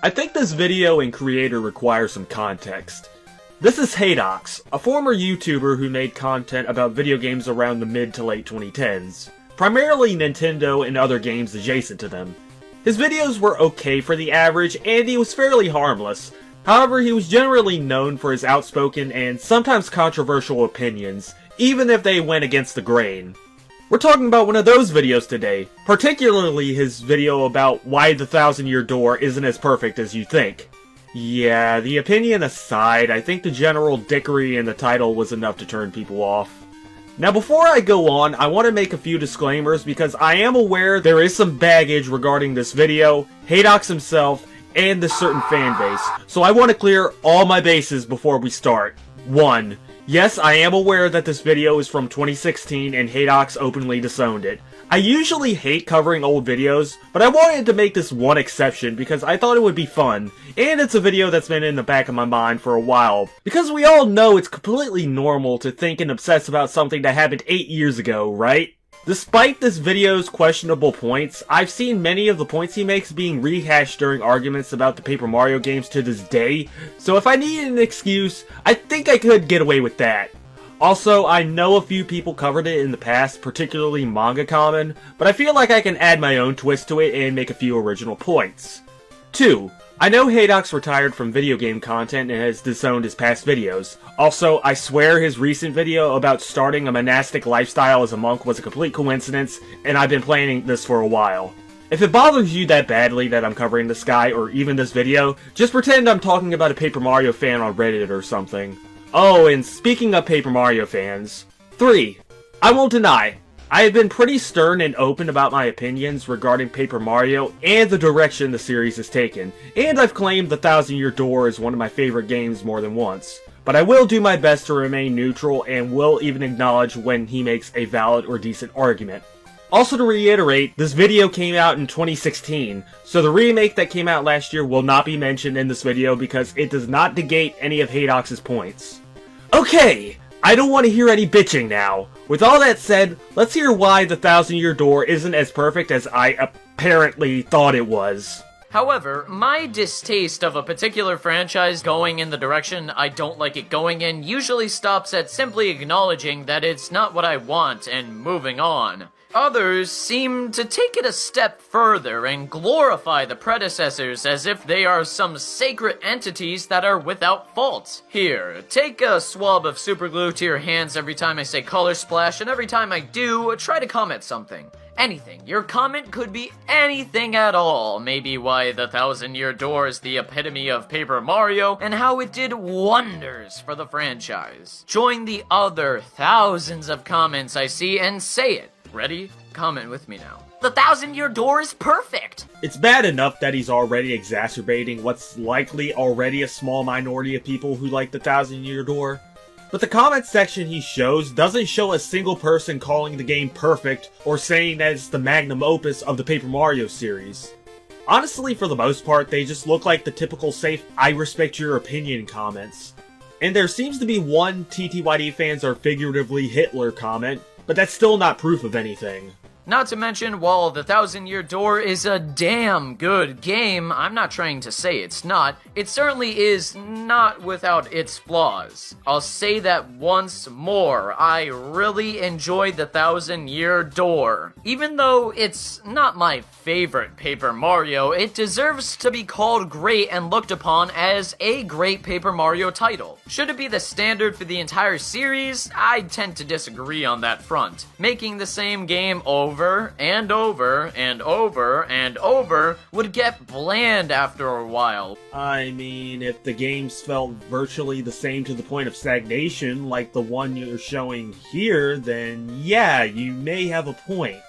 I think this video and creator requires some context. This is Haydox, a former YouTuber who made content about video games around the mid to late 2010s, primarily Nintendo and other games adjacent to them. His videos were okay for the average, and he was fairly harmless. However, he was generally known for his outspoken and sometimes controversial opinions, even if they went against the grain. We're talking about one of those videos today, particularly his video about why the 1,000-Year Door isn't as perfect as you think. Yeah, the opinion aside, I think the general dickery in the title was enough to turn people off. Now before I go on, I want to make a few disclaimers because I am aware there is some baggage regarding this video, Haydox himself, and this certain fanbase, so I want to clear all my bases before we start. 1. Yes, I am aware that this video is from 2016 and Haydox openly disowned it. I usually hate covering old videos, but I wanted to make this one exception because I thought it would be fun, and it's a video that's been in the back of my mind for a while, because we all know it's completely normal to think and obsess about something that happened 8 years ago, right? Despite this video's questionable points, I've seen many of the points he makes being rehashed during arguments about the Paper Mario games to this day, so if I needed an excuse, I think I could get away with that. Also, I know a few people covered it in the past, particularly Manga Common, but I feel like I can add my own twist to it and make a few original points. 2. I know Haydox retired from video game content and has disowned his past videos. Also, I swear his recent video about starting a monastic lifestyle as a monk was a complete coincidence, and I've been planning this for a while. If it bothers you that badly that I'm covering this guy or even this video, just pretend I'm talking about a Paper Mario fan on Reddit or something. Oh, and speaking of Paper Mario fans. 3. I won't deny, I have been pretty stern and open about my opinions regarding Paper Mario and the direction the series has taken, and I've claimed the 1,000-Year Door is one of my favorite games more than once. But I will do my best to remain neutral and will even acknowledge when he makes a valid or decent argument. Also to reiterate, this video came out in 2016, so the remake that came out last year will not be mentioned in this video because it does not negate any of Haydox's points. Okay! I don't want to hear any bitching now. With all that said, let's hear why the 1,000-Year Door isn't as perfect as I apparently thought it was. However, my distaste of a particular franchise going in the direction I don't like it going in usually stops at simply acknowledging that it's not what I want and moving on. Others seem to take it a step further and glorify the predecessors as if they are some sacred entities that are without fault. Here, take a swab of superglue to your hands every time I say color splash, and every time I do, try to comment something. Anything. Your comment could be anything at all. Maybe why the 1,000-Year Door is the epitome of Paper Mario, and how it did wonders for the franchise. Join the other thousands of comments I see and say it. Ready? Comment with me now. The 1,000-Year Door is perfect! It's bad enough that he's already exacerbating what's likely already a small minority of people who like the 1,000-Year Door. But the comment section he shows doesn't show a single person calling the game perfect or saying that it's the magnum opus of the Paper Mario series. Honestly, for the most part, they just look like the typical safe, I respect your opinion comments. And there seems to be one TTYD fans are figuratively Hitler comment, but that's still not proof of anything. Not to mention, while the 1,000-Year Door is a damn good game, I'm not trying to say it's not, it certainly is not without its flaws. I'll say that once more, I really enjoyed the 1,000-Year Door. Even though it's not my favorite Paper Mario, it deserves to be called great and looked upon as a great Paper Mario title. Should it be the standard for the entire series? I tend to disagree on that front. Making the same game over and over and over and over would get bland after a while. I mean, if the games felt virtually the same to the point of stagnation, like the one you're showing here, then yeah, you may have a point.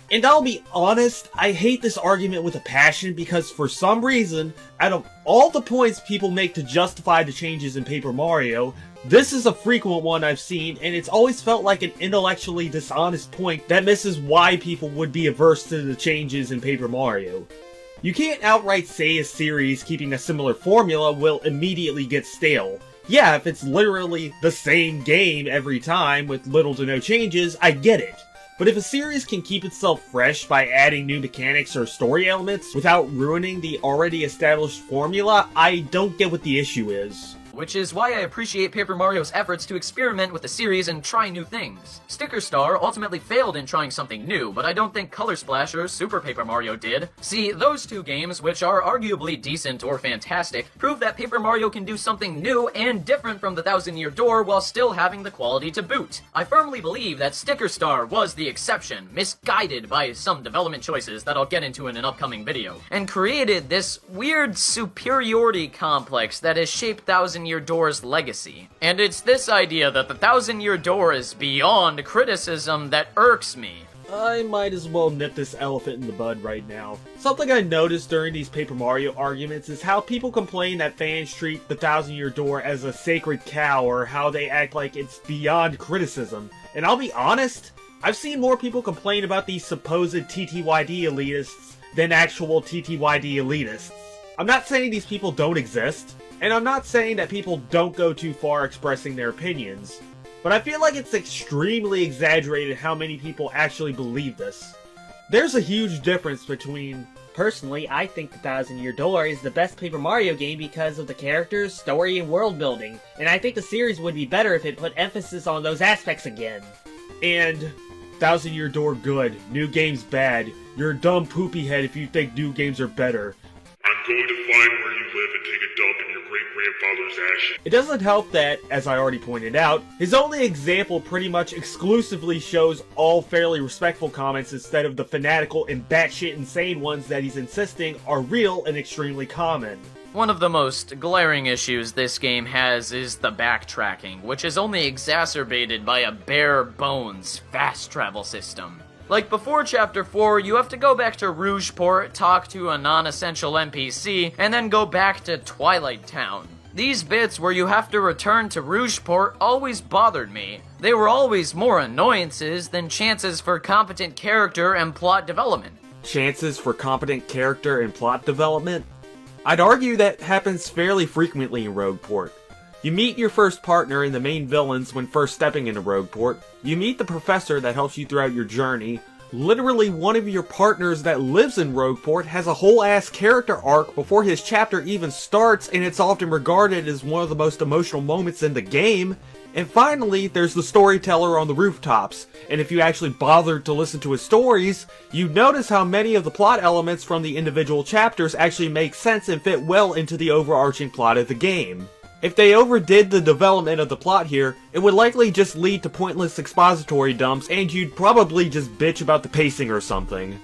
And I'll be honest, I hate this argument with a passion because for some reason, out of all the points people make to justify the changes in Paper Mario, this is a frequent one I've seen, and it's always felt like an intellectually dishonest point that misses why people would be averse to the changes in Paper Mario. You can't outright say a series keeping a similar formula will immediately get stale. Yeah, if it's literally the same game every time with little to no changes, I get it. But if a series can keep itself fresh by adding new mechanics or story elements without ruining the already established formula, I don't get what the issue is. Which is why I appreciate Paper Mario's efforts to experiment with the series and try new things. Sticker Star ultimately failed in trying something new, but I don't think Color Splash or Super Paper Mario did. See, those two games, which are arguably decent or fantastic, prove that Paper Mario can do something new and different from the Thousand Year Door while still having the quality to boot. I firmly believe that Sticker Star was the exception, misguided by some development choices that I'll get into in an upcoming video, and created this weird superiority complex that has shaped Thousand Year Door's legacy. And it's this idea that the Thousand Year Door is beyond criticism that irks me. I might as well nip this elephant in the bud right now. Something I noticed during these Paper Mario arguments is how people complain that fans treat the Thousand Year Door as a sacred cow, or how they act like it's beyond criticism. And I'll be honest, I've seen more people complain about these supposed TTYD elitists than actual TTYD elitists. I'm not saying these people don't exist, and I'm not saying that people don't go too far expressing their opinions, but I feel like it's extremely exaggerated how many people actually believe this. There's a huge difference between... Personally, I think the Thousand Year Door is the best Paper Mario game because of the characters, story, and world building, and I think the series would be better if it put emphasis on those aspects again. And Thousand Year Door good, new games bad, you're a dumb poopy head if you think new games are better. I'm going to find where you live and take a dump in your great-grandfather's ashes. It doesn't help that, as I already pointed out, his only example pretty much exclusively shows all fairly respectful comments instead of the fanatical and batshit insane ones that he's insisting are real and extremely common. One of the most glaring issues this game has is the backtracking, which is only exacerbated by a bare bones fast travel system. Like before Chapter 4, you have to go back to Rougeport, talk to a non-essential NPC, and then go back to Twilight Town. These bits where you have to return to Rougeport always bothered me. They were always more annoyances than chances for competent character and plot development. Chances for competent character and plot development? I'd argue that happens fairly frequently in Rogueport. You meet your first partner and the main villains when first stepping into Rogueport. You meet the professor that helps you throughout your journey. Literally one of your partners that lives in Rogueport has a whole ass character arc before his chapter even starts, and it's often regarded as one of the most emotional moments in the game. And finally, there's the storyteller on the rooftops, and if you actually bothered to listen to his stories, you'd notice how many of the plot elements from the individual chapters actually make sense and fit well into the overarching plot of the game. If they overdid the development of the plot here, it would likely just lead to pointless expository dumps, and you'd probably just bitch about the pacing or something.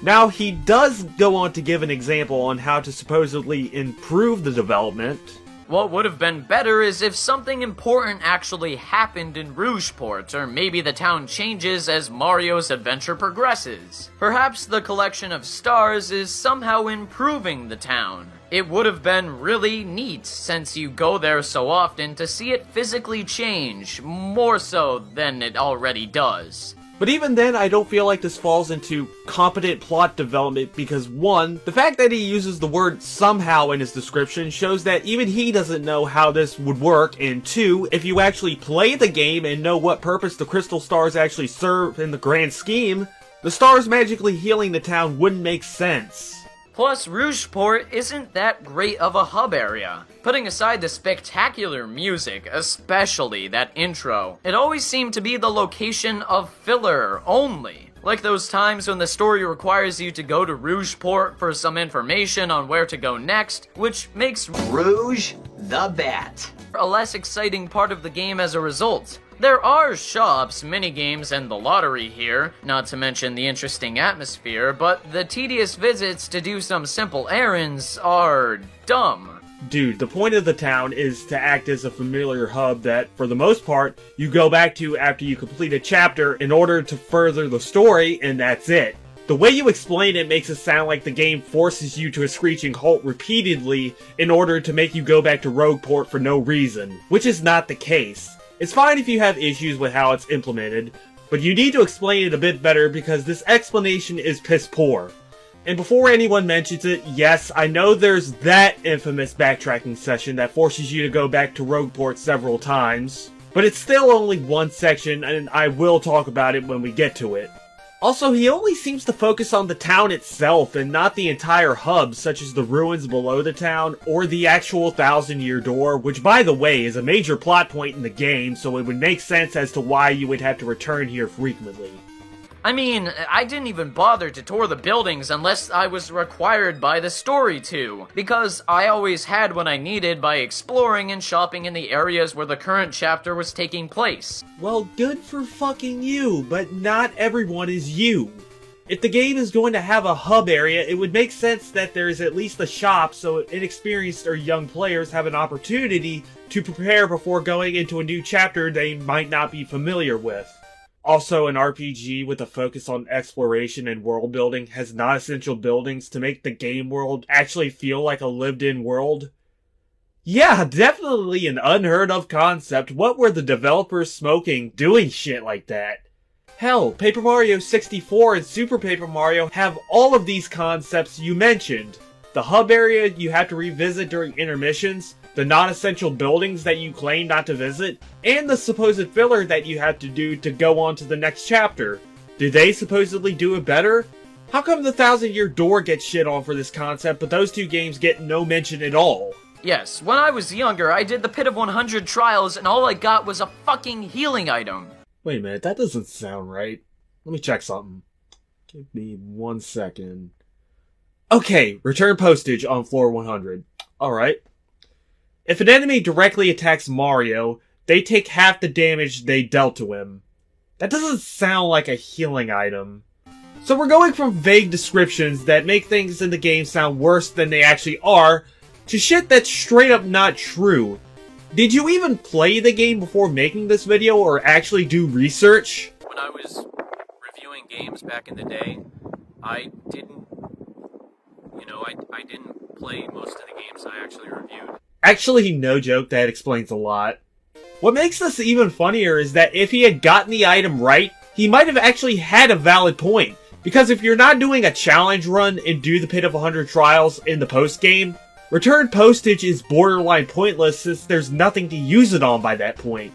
Now, he does go on to give an example on how to supposedly improve the development. What would have been better is if something important actually happened in Rougeport, or maybe the town changes as Mario's adventure progresses. Perhaps the collection of stars is somehow improving the town. It would have been really neat, since you go there so often, to see it physically change, more so than it already does. But even then, I don't feel like this falls into competent plot development because 1, the fact that he uses the word somehow in his description shows that even he doesn't know how this would work, and 2, if you actually play the game and know what purpose the crystal stars actually serve in the grand scheme, the stars magically healing the town wouldn't make sense. Plus, Rougeport isn't that great of a hub area. Putting aside the spectacular music, especially that intro, it always seemed to be the location of filler only. Like those times when the story requires you to go to Rougeport for some information on where to go next, which makes Rouge the Bat a less exciting part of the game as a result. There are shops, minigames, and the lottery here, not to mention the interesting atmosphere, but the tedious visits to do some simple errands are dumb. Dude, the point of the town is to act as a familiar hub that, for the most part, you go back to after you complete a chapter in order to further the story, and that's it. The way you explain it makes it sound like the game forces you to a screeching halt repeatedly in order to make you go back to Rogueport for no reason, which is not the case. It's fine if you have issues with how it's implemented, but you need to explain it a bit better because this explanation is piss poor. And before anyone mentions it, yes, I know there's that infamous backtracking session that forces you to go back to Rogueport several times. But it's still only one section, and I will talk about it when we get to it. Also, he only seems to focus on the town itself and not the entire hub, such as the ruins below the town, or the actual Thousand-Year Door, which by the way is a major plot point in the game, so it would make sense as to why you would have to return here frequently. I mean, I didn't even bother to tour the buildings unless I was required by the story to, because I always had what I needed by exploring and shopping in the areas where the current chapter was taking place. Well, good for fucking you, but not everyone is you. If the game is going to have a hub area, it would make sense that there is at least a shop so inexperienced or young players have an opportunity to prepare before going into a new chapter they might not be familiar with. Also, an RPG with a focus on exploration and world building has non-essential buildings to make the game world actually feel like a lived-in world. Yeah, definitely an unheard of concept. What were the developers smoking doing shit like that? Hell, Paper Mario 64 and Super Paper Mario have all of these concepts you mentioned. The hub area you have to revisit during intermissions, the non-essential buildings that you claim not to visit, and the supposed filler that you have to do to go on to the next chapter. Do they supposedly do it better? How come the Thousand-Year Door gets shit on for this concept, but those two games get no mention at all? Yes, when I was younger, I did the Pit of 100 trials and all I got was a fucking healing item. Wait a minute, that doesn't sound right. Let me check something. Give me 1 second. Okay, return postage on floor 100. Alright. If an enemy directly attacks Mario, they take half the damage they dealt to him. That doesn't sound like a healing item. So we're going from vague descriptions that make things in the game sound worse than they actually are, to shit that's straight up not true. Did you even play the game before making this video, or actually do research? When I was reviewing games back in the day, I didn't play most of the games I actually reviewed. Actually, no joke, that explains a lot. What makes this even funnier is that if he had gotten the item right, he might have actually had a valid point. Because if you're not doing a challenge run and do the Pit of 100 trials in the post-game, return postage is borderline pointless since there's nothing to use it on by that point.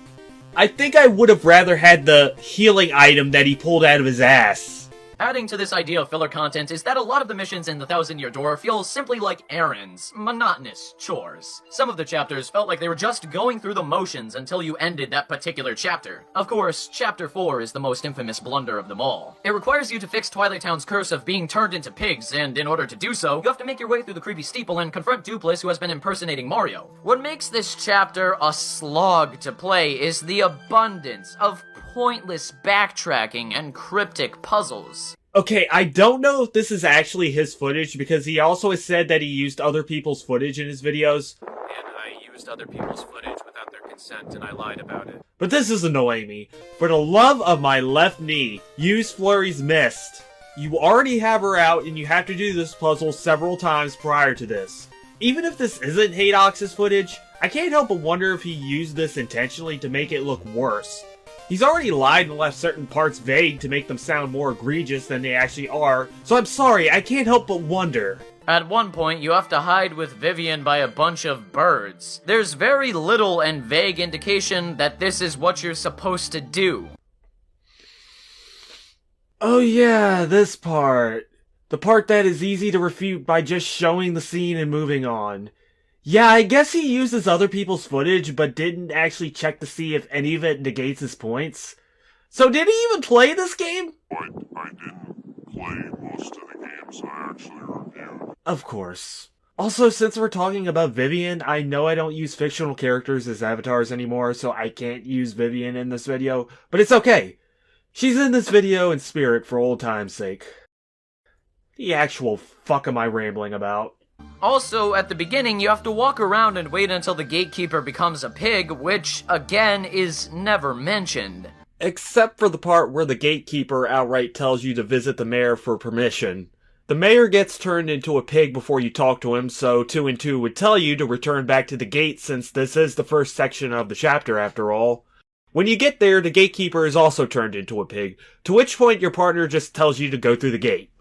I think I would have rather had the healing item that he pulled out of his ass. Adding to this idea of filler content is that a lot of the missions in the Thousand-Year Door feel simply like errands, monotonous chores. Some of the chapters felt like they were just going through the motions until you ended that particular chapter. Of course, Chapter 4 is the most infamous blunder of them all. It requires you to fix Twilight Town's curse of being turned into pigs, and in order to do so, you have to make your way through the creepy steeple and confront Dupless, who has been impersonating Mario. What makes this chapter a slog to play is the abundance of pointless backtracking and cryptic puzzles. Okay, I don't know if this is actually his footage, because he also has said that he used other people's footage in his videos. And I used other people's footage without their consent, and I lied about it. But this is annoying me. For the love of my left knee, use Flurry's Mist. You already have her out, and you have to do this puzzle several times prior to this. Even if this isn't Haydox's footage, I can't help but wonder if he used this intentionally to make it look worse. He's already lied and left certain parts vague to make them sound more egregious than they actually are, so I'm sorry, I can't help but wonder. At one point, you have to hide with Vivian by a bunch of birds. There's very little and vague indication that this is what you're supposed to do. Oh yeah, this part. The part that is easy to refute by just showing the scene and moving on. Yeah, I guess he uses other people's footage, but didn't actually check to see if any of it negates his points. So did he even play this game? I didn't play most of the games I actually reviewed. Of course. Also, since we're talking about Vivian, I know I don't use fictional characters as avatars anymore, so I can't use Vivian in this video, but it's okay. She's in this video in spirit for old time's sake. The actual fuck am I rambling about? Also, at the beginning, you have to walk around and wait until the gatekeeper becomes a pig, which, again, is never mentioned. Except for the part where the gatekeeper outright tells you to visit the mayor for permission. The mayor gets turned into a pig before you talk to him, so 2 and 2 would tell you to return back to the gate since this is the first section of the chapter after all. When you get there, the gatekeeper is also turned into a pig, to which point your partner just tells you to go through the gate.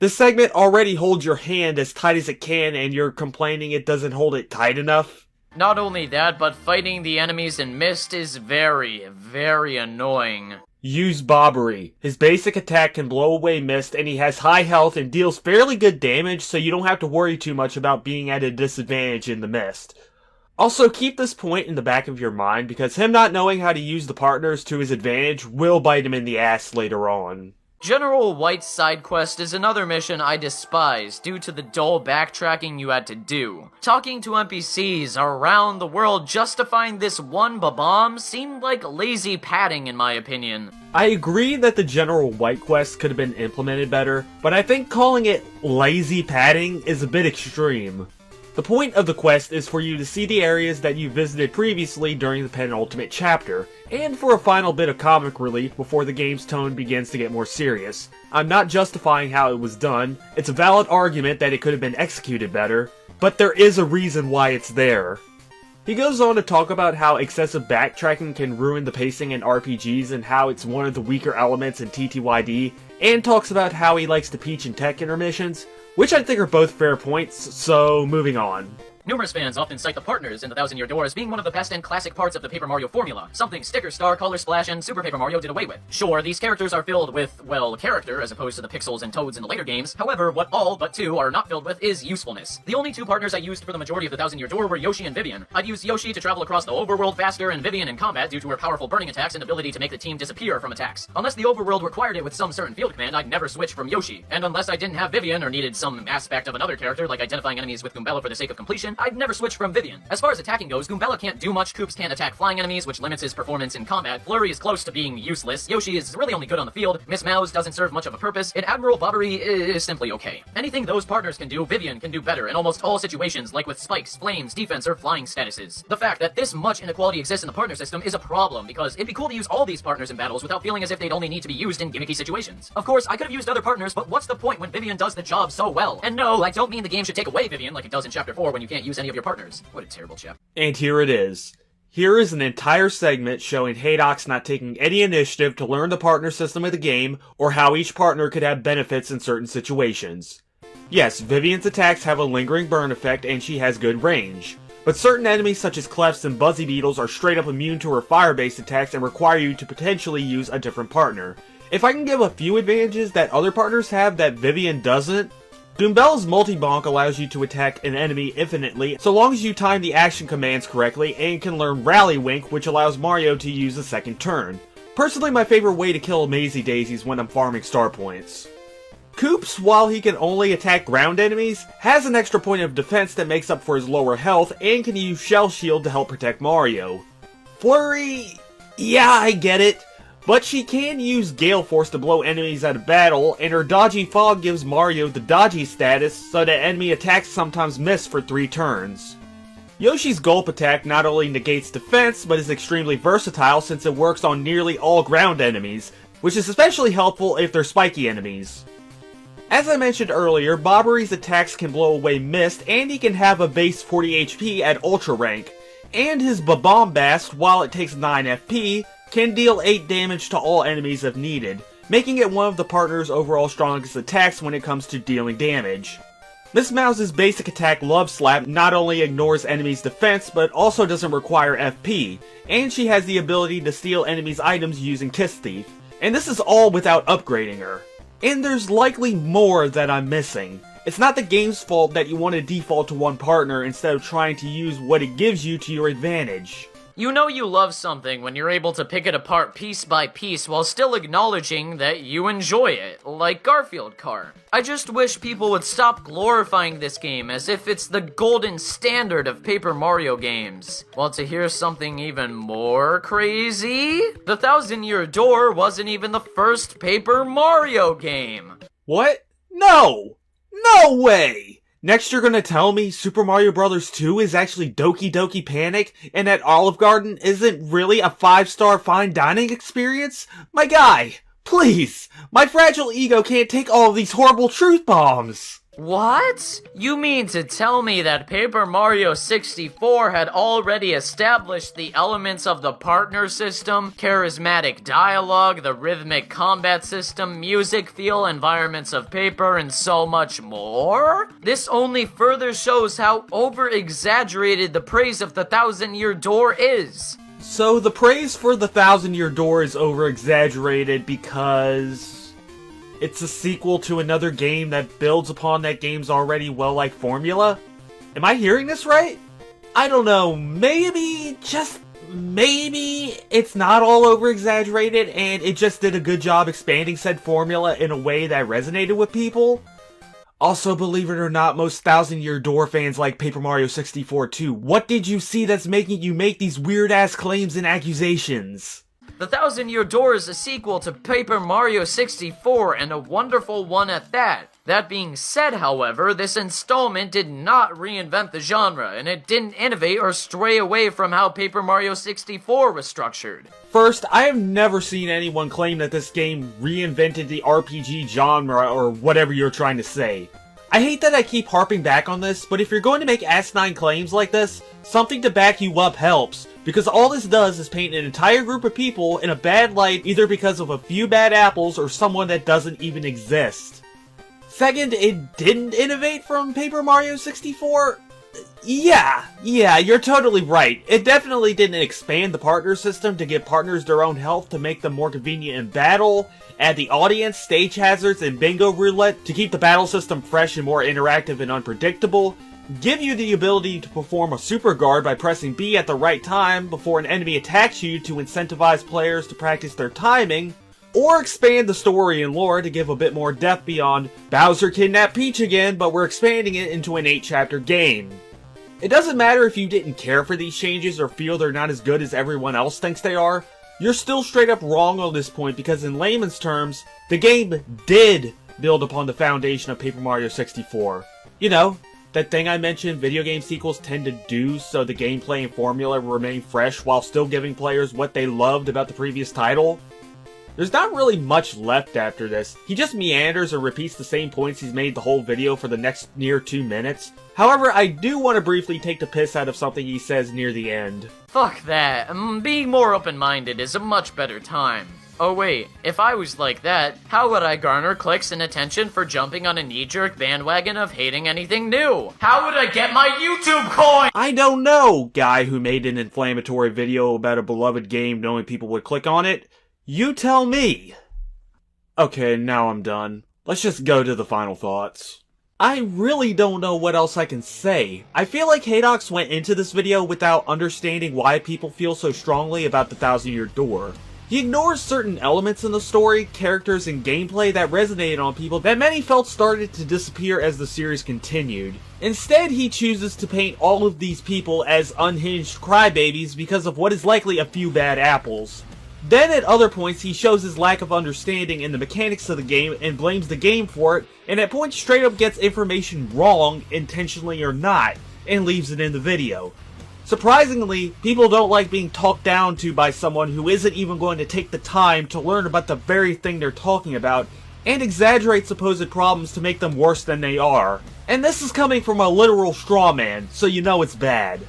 This segment already holds your hand as tight as it can and you're complaining it doesn't hold it tight enough. Not only that, but fighting the enemies in Mist is very, very annoying. Use Bobbery. His basic attack can blow away mist, and he has high health and deals fairly good damage, so you don't have to worry too much about being at a disadvantage in the mist. Also, keep this point in the back of your mind, because him not knowing how to use the partners to his advantage will bite him in the ass later on. General White's side quest is another mission I despise due to the dull backtracking you had to do. Talking to NPCs around the world just to find this one bomb seemed like lazy padding in my opinion. I agree that the General White quest could have been implemented better, but I think calling it lazy padding is a bit extreme. The point of the quest is for you to see the areas that you visited previously during the penultimate chapter, and for a final bit of comic relief before the game's tone begins to get more serious. I'm not justifying how it was done, it's a valid argument that it could have been executed better, but there is a reason why it's there. He goes on to talk about how excessive backtracking can ruin the pacing in RPGs and how it's one of the weaker elements in TTYD, and talks about how he likes to peach and tech intermissions, which I think are both fair points, so moving on. Numerous fans often cite the partners in the Thousand Year Door as being one of the best and classic parts of the Paper Mario formula, something Sticker Star, Color Splash, and Super Paper Mario did away with. Sure, these characters are filled with, well, character as opposed to the pixels and toads in the later games. However, what all but two are not filled with is usefulness. The only two partners I used for the majority of the Thousand Year Door were Yoshi and Vivian. I'd use Yoshi to travel across the overworld faster and Vivian in combat due to her powerful burning attacks and ability to make the team disappear from attacks. Unless the overworld required it with some certain field command, I'd never switch from Yoshi. And unless I didn't have Vivian or needed some aspect of another character like identifying enemies with Goombella for the sake of completion, I'd never switch from Vivian. As far as attacking goes, Goombella can't do much, Koops can't attack flying enemies, which limits his performance in combat, Flurry is close to being useless, Yoshi is really only good on the field, Miss Mouse doesn't serve much of a purpose, and Admiral Bobbery is simply okay. Anything those partners can do, Vivian can do better in almost all situations, like with spikes, flames, defense, or flying statuses. The fact that this much inequality exists in the partner system is a problem, because it'd be cool to use all these partners in battles without feeling as if they'd only need to be used in gimmicky situations. Of course, I could have used other partners, but what's the point when Vivian does the job so well? And no, I don't mean the game should take away Vivian like it does in Chapter 4 when you can't use any of your partners. What a terrible chapter. And here it is. Here is an entire segment showing Haydox not taking any initiative to learn the partner system of the game, or how each partner could have benefits in certain situations. Yes, Vivian's attacks have a lingering burn effect and she has good range, but certain enemies such as Clefs and Buzzy Beetles are straight up immune to her fire-based attacks and require you to potentially use a different partner. If I can give a few advantages that other partners have that Vivian doesn't, Goombella's multi-bonk allows you to attack an enemy infinitely so long as you time the action commands correctly, and can learn Rally Wink, which allows Mario to use a second turn. Personally, my favorite way to kill Mazy Daisies when I'm farming star points. Koops, while he can only attack ground enemies, has an extra point of defense that makes up for his lower health and can use Shell Shield to help protect Mario. Flurry, yeah, I get it. But she can use Gale Force to blow enemies out of battle, and her Dodgy Fog gives Mario the dodgy status so that enemy attacks sometimes miss for 3 turns. Yoshi's Gulp attack not only negates defense, but is extremely versatile since it works on nearly all ground enemies, which is especially helpful if they're spiky enemies. As I mentioned earlier, Bobbery's attacks can blow away mist, and he can have a base 40 HP at Ultra rank, and his Bombast, while it takes 9 FP, can deal 8 damage to all enemies if needed, making it one of the partner's overall strongest attacks when it comes to dealing damage. Miss Mouse's basic attack Love Slap not only ignores enemies' defense, but also doesn't require FP, and she has the ability to steal enemies' items using Kiss Thief, and this is all without upgrading her. And there's likely more that I'm missing. It's not the game's fault that you want to default to one partner instead of trying to use what it gives you to your advantage. You know you love something when you're able to pick it apart piece by piece while still acknowledging that you enjoy it, like Garfield Kart. I just wish people would stop glorifying this game as if it's the golden standard of Paper Mario games. Want to hear something even more crazy? The Thousand Year Door wasn't even the first Paper Mario game. What? No! No way! Next you're gonna tell me Super Mario Bros. 2 is actually Doki Doki Panic, and that Olive Garden isn't really a 5-star fine dining experience? My guy, please! My fragile ego can't take all of these horrible truth bombs! What? You mean to tell me that Paper Mario 64 had already established the elements of the partner system, charismatic dialogue, the rhythmic combat system, music, feel, environments of paper, and so much more? This only further shows how over-exaggerated the praise of the Thousand-Year Door is. So the praise for the Thousand-Year Door is over-exaggerated because it's a sequel to another game that builds upon that game's already well-liked formula? Am I hearing this right? I don't know, maybe, just maybe, it's not all over-exaggerated and it just did a good job expanding said formula in a way that resonated with people? Also, believe it or not, most Thousand-Year Door fans like Paper Mario 64 too. What did you see that's making you make these weird-ass claims and accusations? The Thousand-Year Door is a sequel to Paper Mario 64, and a wonderful one at that. That being said, however, this installment did not reinvent the genre, and it didn't innovate or stray away from how Paper Mario 64 was structured. First, I have never seen anyone claim that this game reinvented the RPG genre or whatever you're trying to say. I hate that I keep harping back on this, but if you're going to make asinine claims like this, something to back you up helps, because all this does is paint an entire group of people in a bad light either because of a few bad apples or someone that doesn't even exist. Second, it didn't innovate from Paper Mario 64? Yeah, you're totally right. It definitely didn't expand the partner system to give partners their own health to make them more convenient in battle, add the audience, stage hazards, and bingo roulette to keep the battle system fresh and more interactive and unpredictable, give you the ability to perform a super guard by pressing B at the right time before an enemy attacks you to incentivize players to practice their timing, or expand the story and lore to give a bit more depth beyond Bowser kidnapped Peach again, but we're expanding it into an 8-chapter game. It doesn't matter if you didn't care for these changes or feel they're not as good as everyone else thinks they are, you're still straight up wrong on this point because in layman's terms, the game did build upon the foundation of Paper Mario 64. You know, that thing I mentioned video game sequels tend to do so the gameplay and formula remain fresh while still giving players what they loved about the previous title. There's not really much left after this. He just meanders and repeats the same points he's made the whole video for the next near 2 minutes. However, I do want to briefly take the piss out of something he says near the end. Fuck that. Being more open-minded is a much better time. Oh wait, if I was like that, how would I garner clicks and attention for jumping on a knee-jerk bandwagon of hating anything new? How would I get my YouTube coin? I don't know, guy who made an inflammatory video about a beloved game knowing people would click on it. You tell me! Okay, now I'm done. Let's just go to the final thoughts. I really don't know what else I can say. I feel like Haydox went into this video without understanding why people feel so strongly about the Thousand-Year Door. He ignores certain elements in the story, characters, and gameplay that resonated on people that many felt started to disappear as the series continued. Instead, he chooses to paint all of these people as unhinged crybabies because of what is likely a few bad apples. Then at other points he shows his lack of understanding in the mechanics of the game and blames the game for it, and at points straight up gets information wrong, intentionally or not, and leaves it in the video. Surprisingly, people don't like being talked down to by someone who isn't even going to take the time to learn about the very thing they're talking about, and exaggerate supposed problems to make them worse than they are. And this is coming from a literal straw man, so you know it's bad.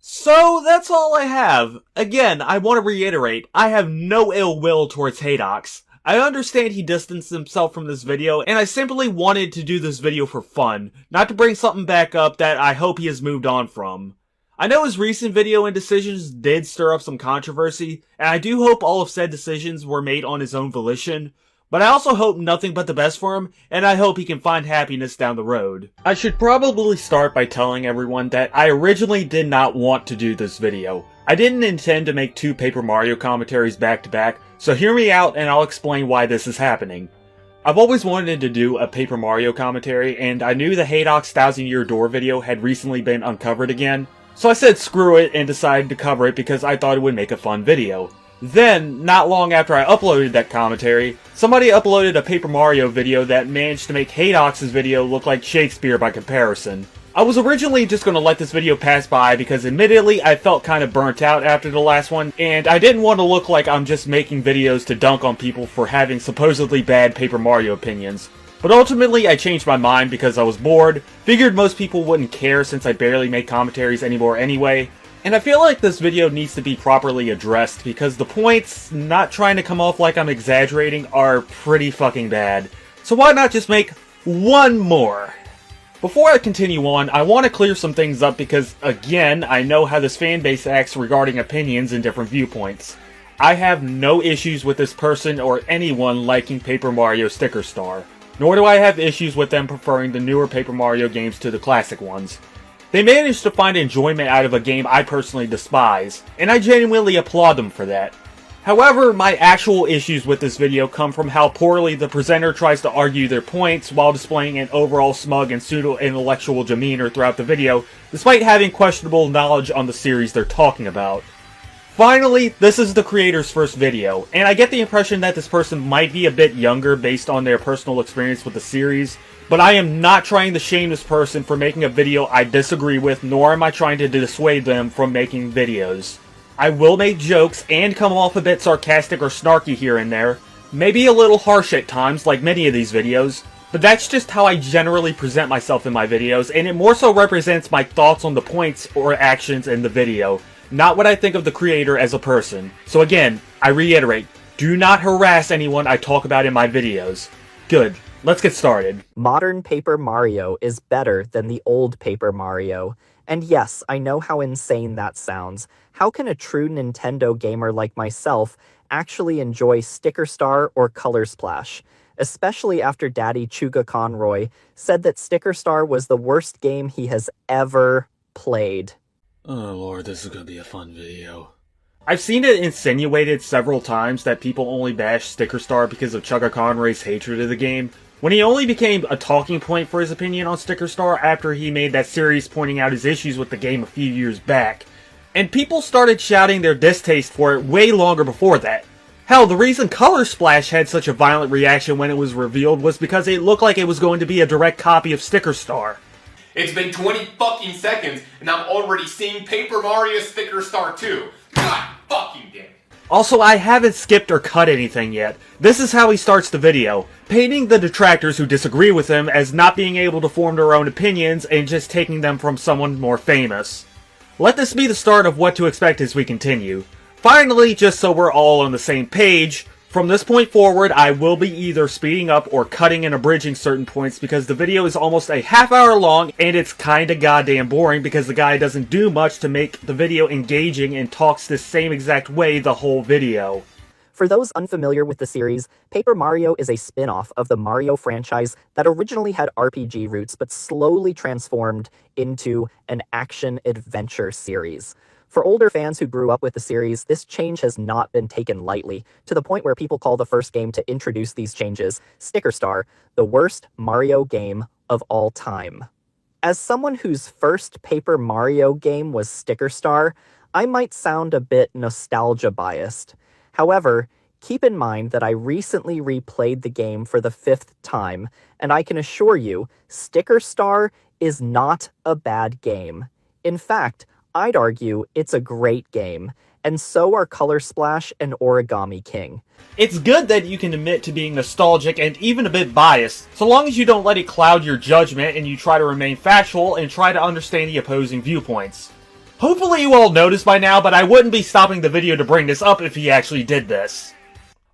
So, that's all I have. Again, I want to reiterate, I have no ill will towards Haydox. I understand he distanced himself from this video, and I simply wanted to do this video for fun, not to bring something back up that I hope he has moved on from. I know his recent video and decisions did stir up some controversy, and I do hope all of said decisions were made on his own volition, but I also hope nothing but the best for him, and I hope he can find happiness down the road. I should probably start by telling everyone that I originally did not want to do this video. I didn't intend to make 2 Paper Mario commentaries back to back, so hear me out and I'll explain why this is happening. I've always wanted to do a Paper Mario commentary, and I knew the Haydox Thousand-Year Door video had recently been uncovered again, so I said screw it and decided to cover it because I thought it would make a fun video. Then, not long after I uploaded that commentary, somebody uploaded a Paper Mario video that managed to make Haydox's video look like Shakespeare by comparison. I was originally just going to let this video pass by because admittedly I felt kind of burnt out after the last one, and I didn't want to look like I'm just making videos to dunk on people for having supposedly bad Paper Mario opinions. But ultimately, I changed my mind because I was bored, figured most people wouldn't care since I barely make commentaries anymore anyway, and I feel like this video needs to be properly addressed because the points, not trying to come off like I'm exaggerating, are pretty fucking bad. So why not just make one more? Before I continue on, I want to clear some things up because, again, I know how this fanbase acts regarding opinions and different viewpoints. I have no issues with this person or anyone liking Paper Mario Sticker Star. Nor do I have issues with them preferring the newer Paper Mario games to the classic ones. They managed to find enjoyment out of a game I personally despise, and I genuinely applaud them for that. However, my actual issues with this video come from how poorly the presenter tries to argue their points while displaying an overall smug and pseudo-intellectual demeanor throughout the video, despite having questionable knowledge on the series they're talking about. Finally, this is the creator's first video, and I get the impression that this person might be a bit younger based on their personal experience with the series, but I am not trying to shame this person for making a video I disagree with, nor am I trying to dissuade them from making videos. I will make jokes and come off a bit sarcastic or snarky here and there, maybe a little harsh at times like many of these videos, but that's just how I generally present myself in my videos, and it more so represents my thoughts on the points or actions in the video, not what I think of the creator as a person. So again, I reiterate, do not harass anyone I talk about in my videos. Good, let's get started. Modern Paper Mario is better than the old Paper Mario. And yes, I know how insane that sounds. How can a true Nintendo gamer like myself actually enjoy Sticker Star or Color Splash? Especially after Daddy Chuga Conroy said that Sticker Star was the worst game he has ever played. Oh lord, this is gonna be a fun video. I've seen it insinuated several times that people only bash Sticker Star because of Chugga Conroy's hatred of the game, when he only became a talking point for his opinion on Sticker Star after he made that series pointing out his issues with the game a few years back. And people started shouting their distaste for it way longer before that. Hell, the reason Color Splash had such a violent reaction when it was revealed was because it looked like it was going to be a direct copy of Sticker Star. It's been 20 fucking seconds, and I'm already seeing Paper Mario Sticker Star 2. God fucking damn it. Also, I haven't skipped or cut anything yet. This is how he starts the video, painting the detractors who disagree with him as not being able to form their own opinions and just taking them from someone more famous. Let this be the start of what to expect as we continue. Finally, just so we're all on the same page, from this point forward, I will be either speeding up or cutting and abridging certain points because the video is almost a half-hour long and it's kinda goddamn boring because the guy doesn't do much to make the video engaging and talks the same exact way the whole video. For those unfamiliar with the series, Paper Mario is a spin-off of the Mario franchise that originally had RPG roots but slowly transformed into an action-adventure series. For older fans who grew up with the series, this change has not been taken lightly, to the point where people call the first game to introduce these changes, Sticker Star, the worst Mario game of all time. As someone whose first Paper Mario game was Sticker Star, I might sound a bit nostalgia biased. However, keep in mind that I recently replayed the game for the 5th time, and I can assure you, Sticker Star is not a bad game. In fact, I'd argue it's a great game, and so are Color Splash and Origami King. It's good that you can admit to being nostalgic and even a bit biased, so long as you don't let it cloud your judgment and you try to remain factual and try to understand the opposing viewpoints. Hopefully you all noticed by now, but I wouldn't be stopping the video to bring this up if he actually did this.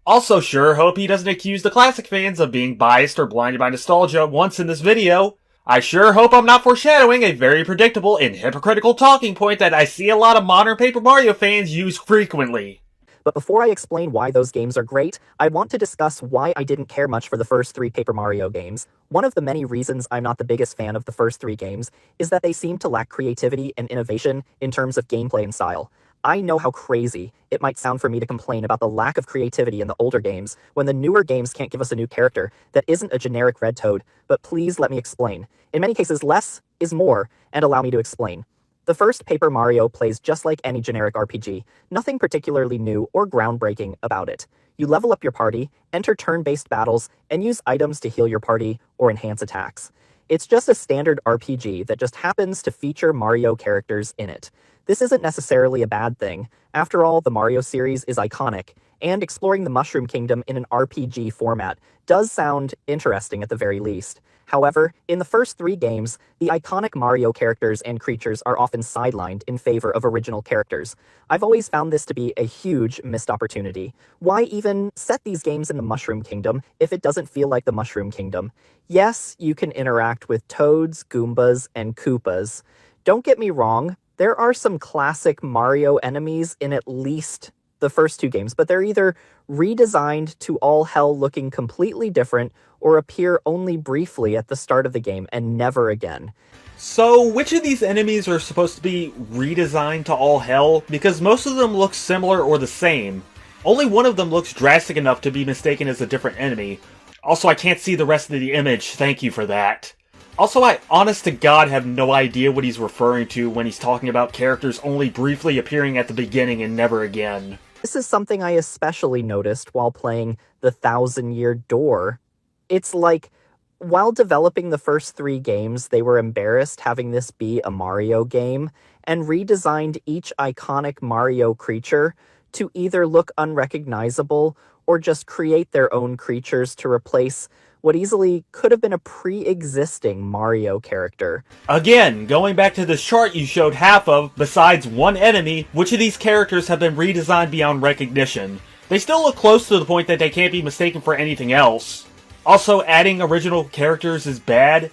Also sure hope he doesn't accuse the classic fans of being biased or blinded by nostalgia once in this video. I sure hope I'm not foreshadowing a very predictable and hypocritical talking point that I see a lot of modern Paper Mario fans use frequently. But before I explain why those games are great, I want to discuss why I didn't care much for the first 3 Paper Mario games. One of the many reasons I'm not the biggest fan of the first 3 games is that they seem to lack creativity and innovation in terms of gameplay and style. I know how crazy it might sound for me to complain about the lack of creativity in the older games when the newer games can't give us a new character that isn't a generic red toad, but please let me explain. In many cases, less is more, and allow me to explain. The first Paper Mario plays just like any generic RPG, nothing particularly new or groundbreaking about it. You level up your party, enter turn-based battles, and use items to heal your party or enhance attacks. It's just a standard RPG that just happens to feature Mario characters in it. This isn't necessarily a bad thing. After all, the Mario series is iconic, and exploring the Mushroom Kingdom in an RPG format does sound interesting at the very least. However, in the first 3 games, the iconic Mario characters and creatures are often sidelined in favor of original characters. I've always found this to be a huge missed opportunity. Why even set these games in the Mushroom Kingdom if it doesn't feel like the Mushroom Kingdom? Yes, you can interact with Toads, Goombas, and Koopas. Don't get me wrong, there are some classic Mario enemies in at least the first 2 games, but they're either redesigned to all hell looking completely different or appear only briefly at the start of the game and never again. So, which of these enemies are supposed to be redesigned to all hell? Because most of them look similar or the same. Only one of them looks drastic enough to be mistaken as a different enemy. Also, I can't see the rest of the image, thank you for that. Also, I honest to God have no idea what he's referring to when he's talking about characters only briefly appearing at the beginning and never again. This is something I especially noticed while playing The 1,000-Year Door. It's like, while developing the first 3 games, they were embarrassed having this be a Mario game, and redesigned each iconic Mario creature to either look unrecognizable or just create their own creatures to replace what easily could have been a pre-existing Mario character. Again, going back to this chart you showed half of, besides one enemy, which of these characters have been redesigned beyond recognition? They still look close to the point that they can't be mistaken for anything else. Also, adding original characters is bad.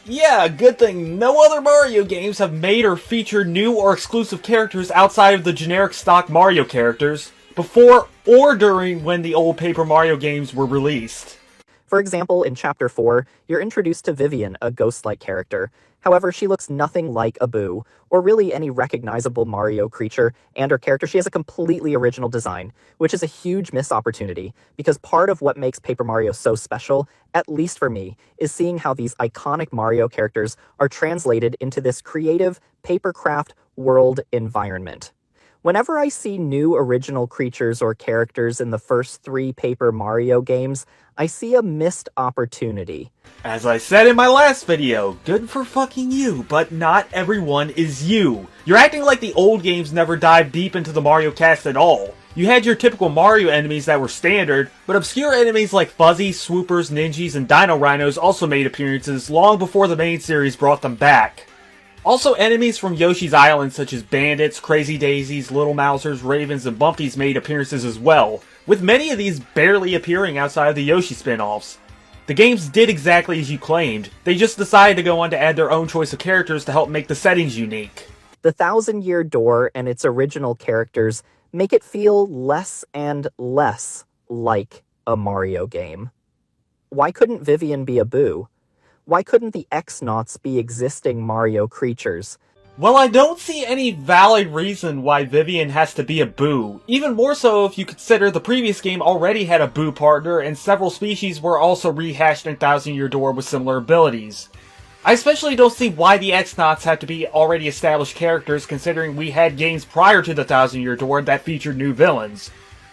Yeah, good thing no other Mario games have made or featured new or exclusive characters outside of the generic stock Mario characters, before or during when the old Paper Mario games were released. For example, in Chapter 4, you're introduced to Vivian, a ghost-like character. However, she looks nothing like a Boo, or really any recognizable Mario creature and her character. She has a completely original design, which is a huge missed opportunity, because part of what makes Paper Mario so special, at least for me, is seeing how these iconic Mario characters are translated into this creative papercraft world environment. Whenever I see new original creatures or characters in the first 3 Paper Mario games, I see a missed opportunity. As I said in my last video, good for fucking you, but not everyone is you. You're acting like the old games never dived deep into the Mario cast at all. You had your typical Mario enemies that were standard, but obscure enemies like Fuzzy, Swoopers, Ninjas, and Dino Rhinos also made appearances long before the main series brought them back. Also, enemies from Yoshi's Island such as Bandits, Crazy Daisies, Little Mousers, Ravens, and Bumpies made appearances as well, with many of these barely appearing outside of the Yoshi spin-offs. The games did exactly as you claimed, they just decided to go on to add their own choice of characters to help make the settings unique. The 1,000-Year Door and its original characters make it feel less and less like a Mario game. Why couldn't Vivian be a Boo? Why couldn't the X-Nauts be existing Mario creatures? Well, I don't see any valid reason why Vivian has to be a Boo. Even more so if you consider the previous game already had a Boo partner and several species were also rehashed in 1,000-Year Door with similar abilities. I especially don't see why the X-Nauts have to be already established characters considering we had games prior to the 1,000-Year Door that featured new villains.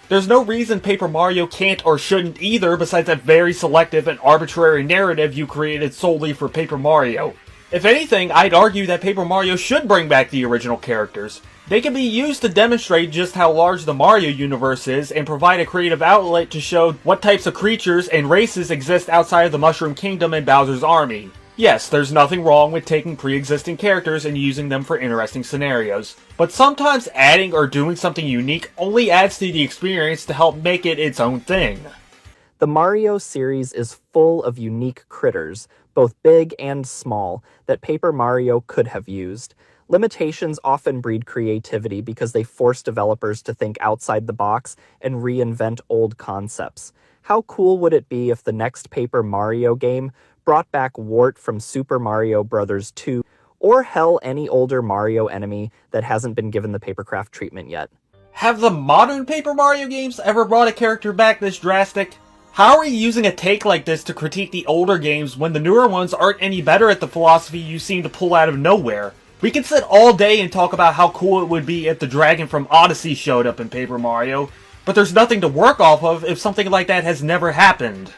There's no reason Paper Mario can't or shouldn't either besides that very selective and arbitrary narrative you created solely for Paper Mario. If anything, I'd argue that Paper Mario should bring back the original characters. They can be used to demonstrate just how large the Mario universe is and provide a creative outlet to show what types of creatures and races exist outside of the Mushroom Kingdom and Bowser's Army. Yes, there's nothing wrong with taking pre-existing characters and using them for interesting scenarios, but sometimes adding or doing something unique only adds to the experience to help make it its own thing. The Mario series is full of unique critters, both big and small, that Paper Mario could have used. Limitations often breed creativity because they force developers to think outside the box and reinvent old concepts. How cool would it be if the next Paper Mario game brought back Wart from Super Mario Bros. 2, or hell, any older Mario enemy that hasn't been given the papercraft treatment yet? Have the modern Paper Mario games ever brought a character back this drastic? How are you using a take like this to critique the older games when the newer ones aren't any better at the philosophy you seem to pull out of nowhere? We can sit all day and talk about how cool it would be if the dragon from Odyssey showed up in Paper Mario, but there's nothing to work off of if something like that has never happened.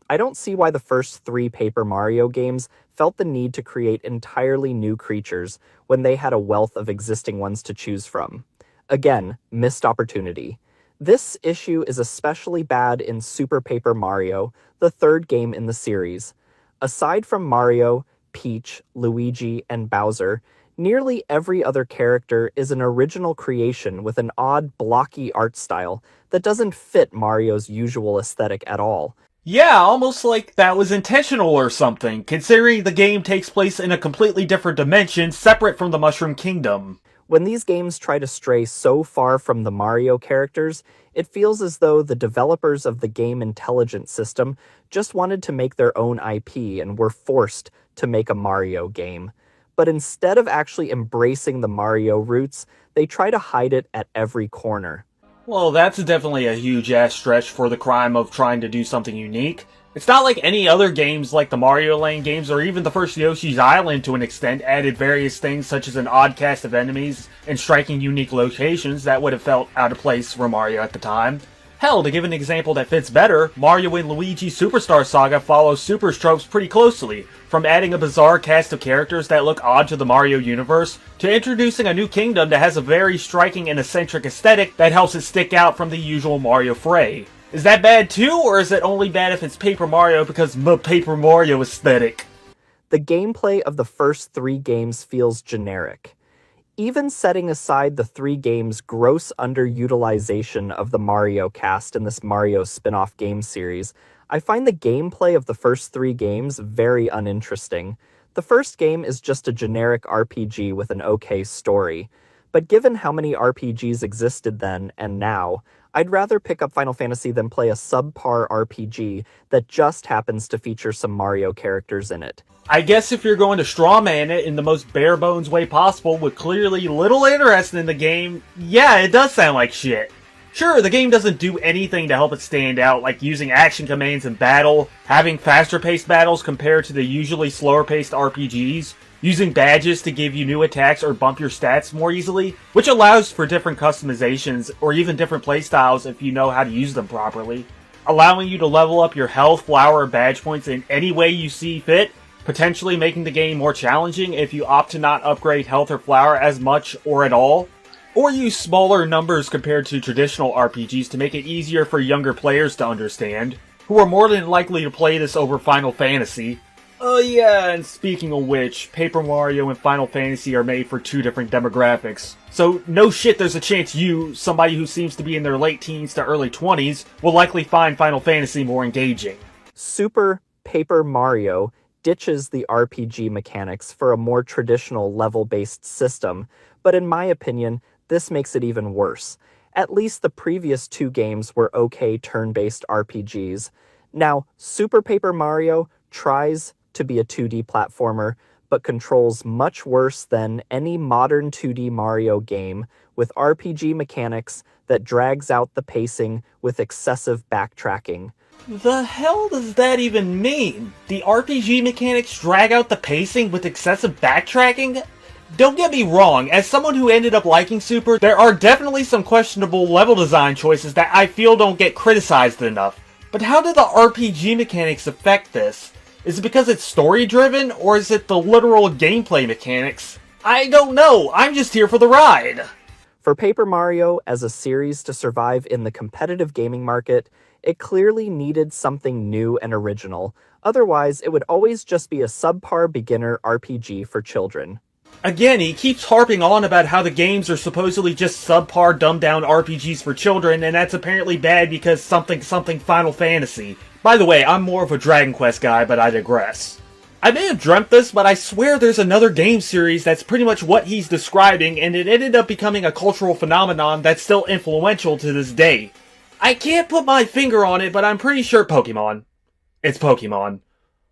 I don't see why the first 3 Paper Mario games felt the need to create entirely new creatures when they had a wealth of existing ones to choose from. Again, missed opportunity. This issue is especially bad in Super Paper Mario, the third game in the series. Aside from Mario, Peach, Luigi, and Bowser, nearly every other character is an original creation with an odd, blocky art style that doesn't fit Mario's usual aesthetic at all. Yeah, almost like that was intentional or something, considering the game takes place in a completely different dimension separate from the Mushroom Kingdom. When these games try to stray so far from the Mario characters, it feels as though the developers of the game intelligence system just wanted to make their own IP and were forced to make a Mario game. But instead of actually embracing the Mario roots, they try to hide it at every corner. Well, that's definitely a huge-ass stretch for the crime of trying to do something unique. It's not like any other games like the Mario Land games or even the first Yoshi's Island to an extent added various things such as an odd cast of enemies and striking unique locations that would have felt out of place for Mario at the time. Hell, to give an example that fits better, Mario and Luigi Superstar Saga follows Super's tropes pretty closely, from adding a bizarre cast of characters that look odd to the Mario universe, to introducing a new kingdom that has a very striking and eccentric aesthetic that helps it stick out from the usual Mario fray. Is that bad too, or is it only bad if it's Paper Mario because Paper Mario aesthetic? The gameplay of the first 3 games feels generic. Even setting aside the 3 games' gross underutilization of the Mario cast in this Mario spin-off game series, I find the gameplay of the first 3 games very uninteresting. The first game is just a generic RPG with an okay story, but given how many RPGs existed then and now, I'd rather pick up Final Fantasy than play a subpar RPG that just happens to feature some Mario characters in it. I guess if you're going to strawman it in the most bare-bones way possible with clearly little interest in the game, yeah, it does sound like shit. Sure, the game doesn't do anything to help it stand out, like using action commands in battle, having faster-paced battles compared to the usually slower-paced RPGs, using badges to give you new attacks or bump your stats more easily, which allows for different customizations or even different playstyles if you know how to use them properly, allowing you to level up your health, flower, or badge points in any way you see fit, potentially making the game more challenging if you opt to not upgrade health or flower as much or at all, or use smaller numbers compared to traditional RPGs to make it easier for younger players to understand, who are more than likely to play this over Final Fantasy. Oh yeah, and speaking of which, Paper Mario and Final Fantasy are made for 2 different demographics. So no shit there's a chance you, somebody who seems to be in their late teens to early 20s, will likely find Final Fantasy more engaging. Super Paper Mario ditches the RPG mechanics for a more traditional level-based system, but in my opinion, this makes it even worse. At least the previous 2 games were okay turn-based RPGs. Now, Super Paper Mario tries to be a 2D platformer, but controls much worse than any modern 2D Mario game, with RPG mechanics that drags out the pacing with excessive backtracking. The hell does that even mean? The RPG mechanics drag out the pacing with excessive backtracking? Don't get me wrong, as someone who ended up liking Super, there are definitely some questionable level design choices that I feel don't get criticized enough. But how do the RPG mechanics affect this? Is it because it's story-driven, or is it the literal gameplay mechanics? I don't know, I'm just here for the ride! For Paper Mario as a series to survive in the competitive gaming market, it clearly needed something new and original. Otherwise, it would always just be a subpar beginner RPG for children. Again, he keeps harping on about how the games are supposedly just subpar, dumbed-down RPGs for children, and that's apparently bad because something Final Fantasy. By the way, I'm more of a Dragon Quest guy, but I digress. I may have dreamt this, but I swear there's another game series that's pretty much what he's describing, and it ended up becoming a cultural phenomenon that's still influential to this day. I can't put my finger on it, but I'm pretty sure Pokemon. It's Pokemon.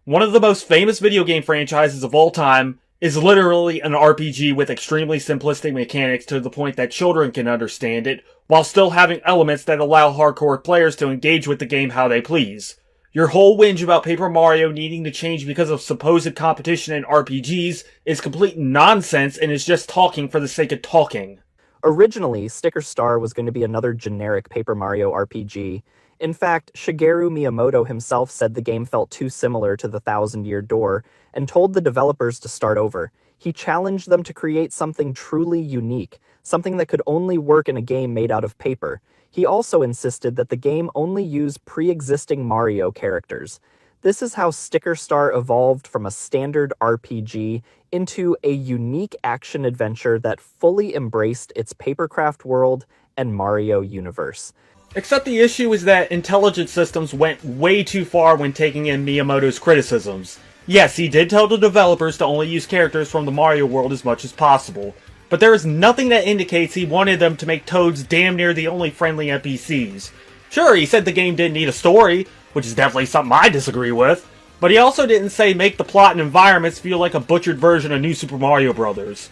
One of the most famous video game franchises of all time is literally an RPG with extremely simplistic mechanics to the point that children can understand it, while still having elements that allow hardcore players to engage with the game how they please. Your whole whinge about Paper Mario needing to change because of supposed competition in RPGs is complete nonsense and is just talking for the sake of talking. Originally, Sticker Star was going to be another generic Paper Mario RPG. In fact, Shigeru Miyamoto himself said the game felt too similar to the Thousand Year Door, and told the developers to start over. He challenged them to create something truly unique, something that could only work in a game made out of paper. He also insisted that the game only use pre-existing Mario characters. This is how Sticker Star evolved from a standard RPG into a unique action-adventure that fully embraced its papercraft world and Mario universe. Except the issue is that Intelligent Systems went way too far when taking in Miyamoto's criticisms. Yes, he did tell the developers to only use characters from the Mario world as much as possible, but there is nothing that indicates he wanted them to make Toads damn near the only friendly NPCs. Sure, he said the game didn't need a story, which is definitely something I disagree with, but he also didn't say make the plot and environments feel like a butchered version of New Super Mario Bros.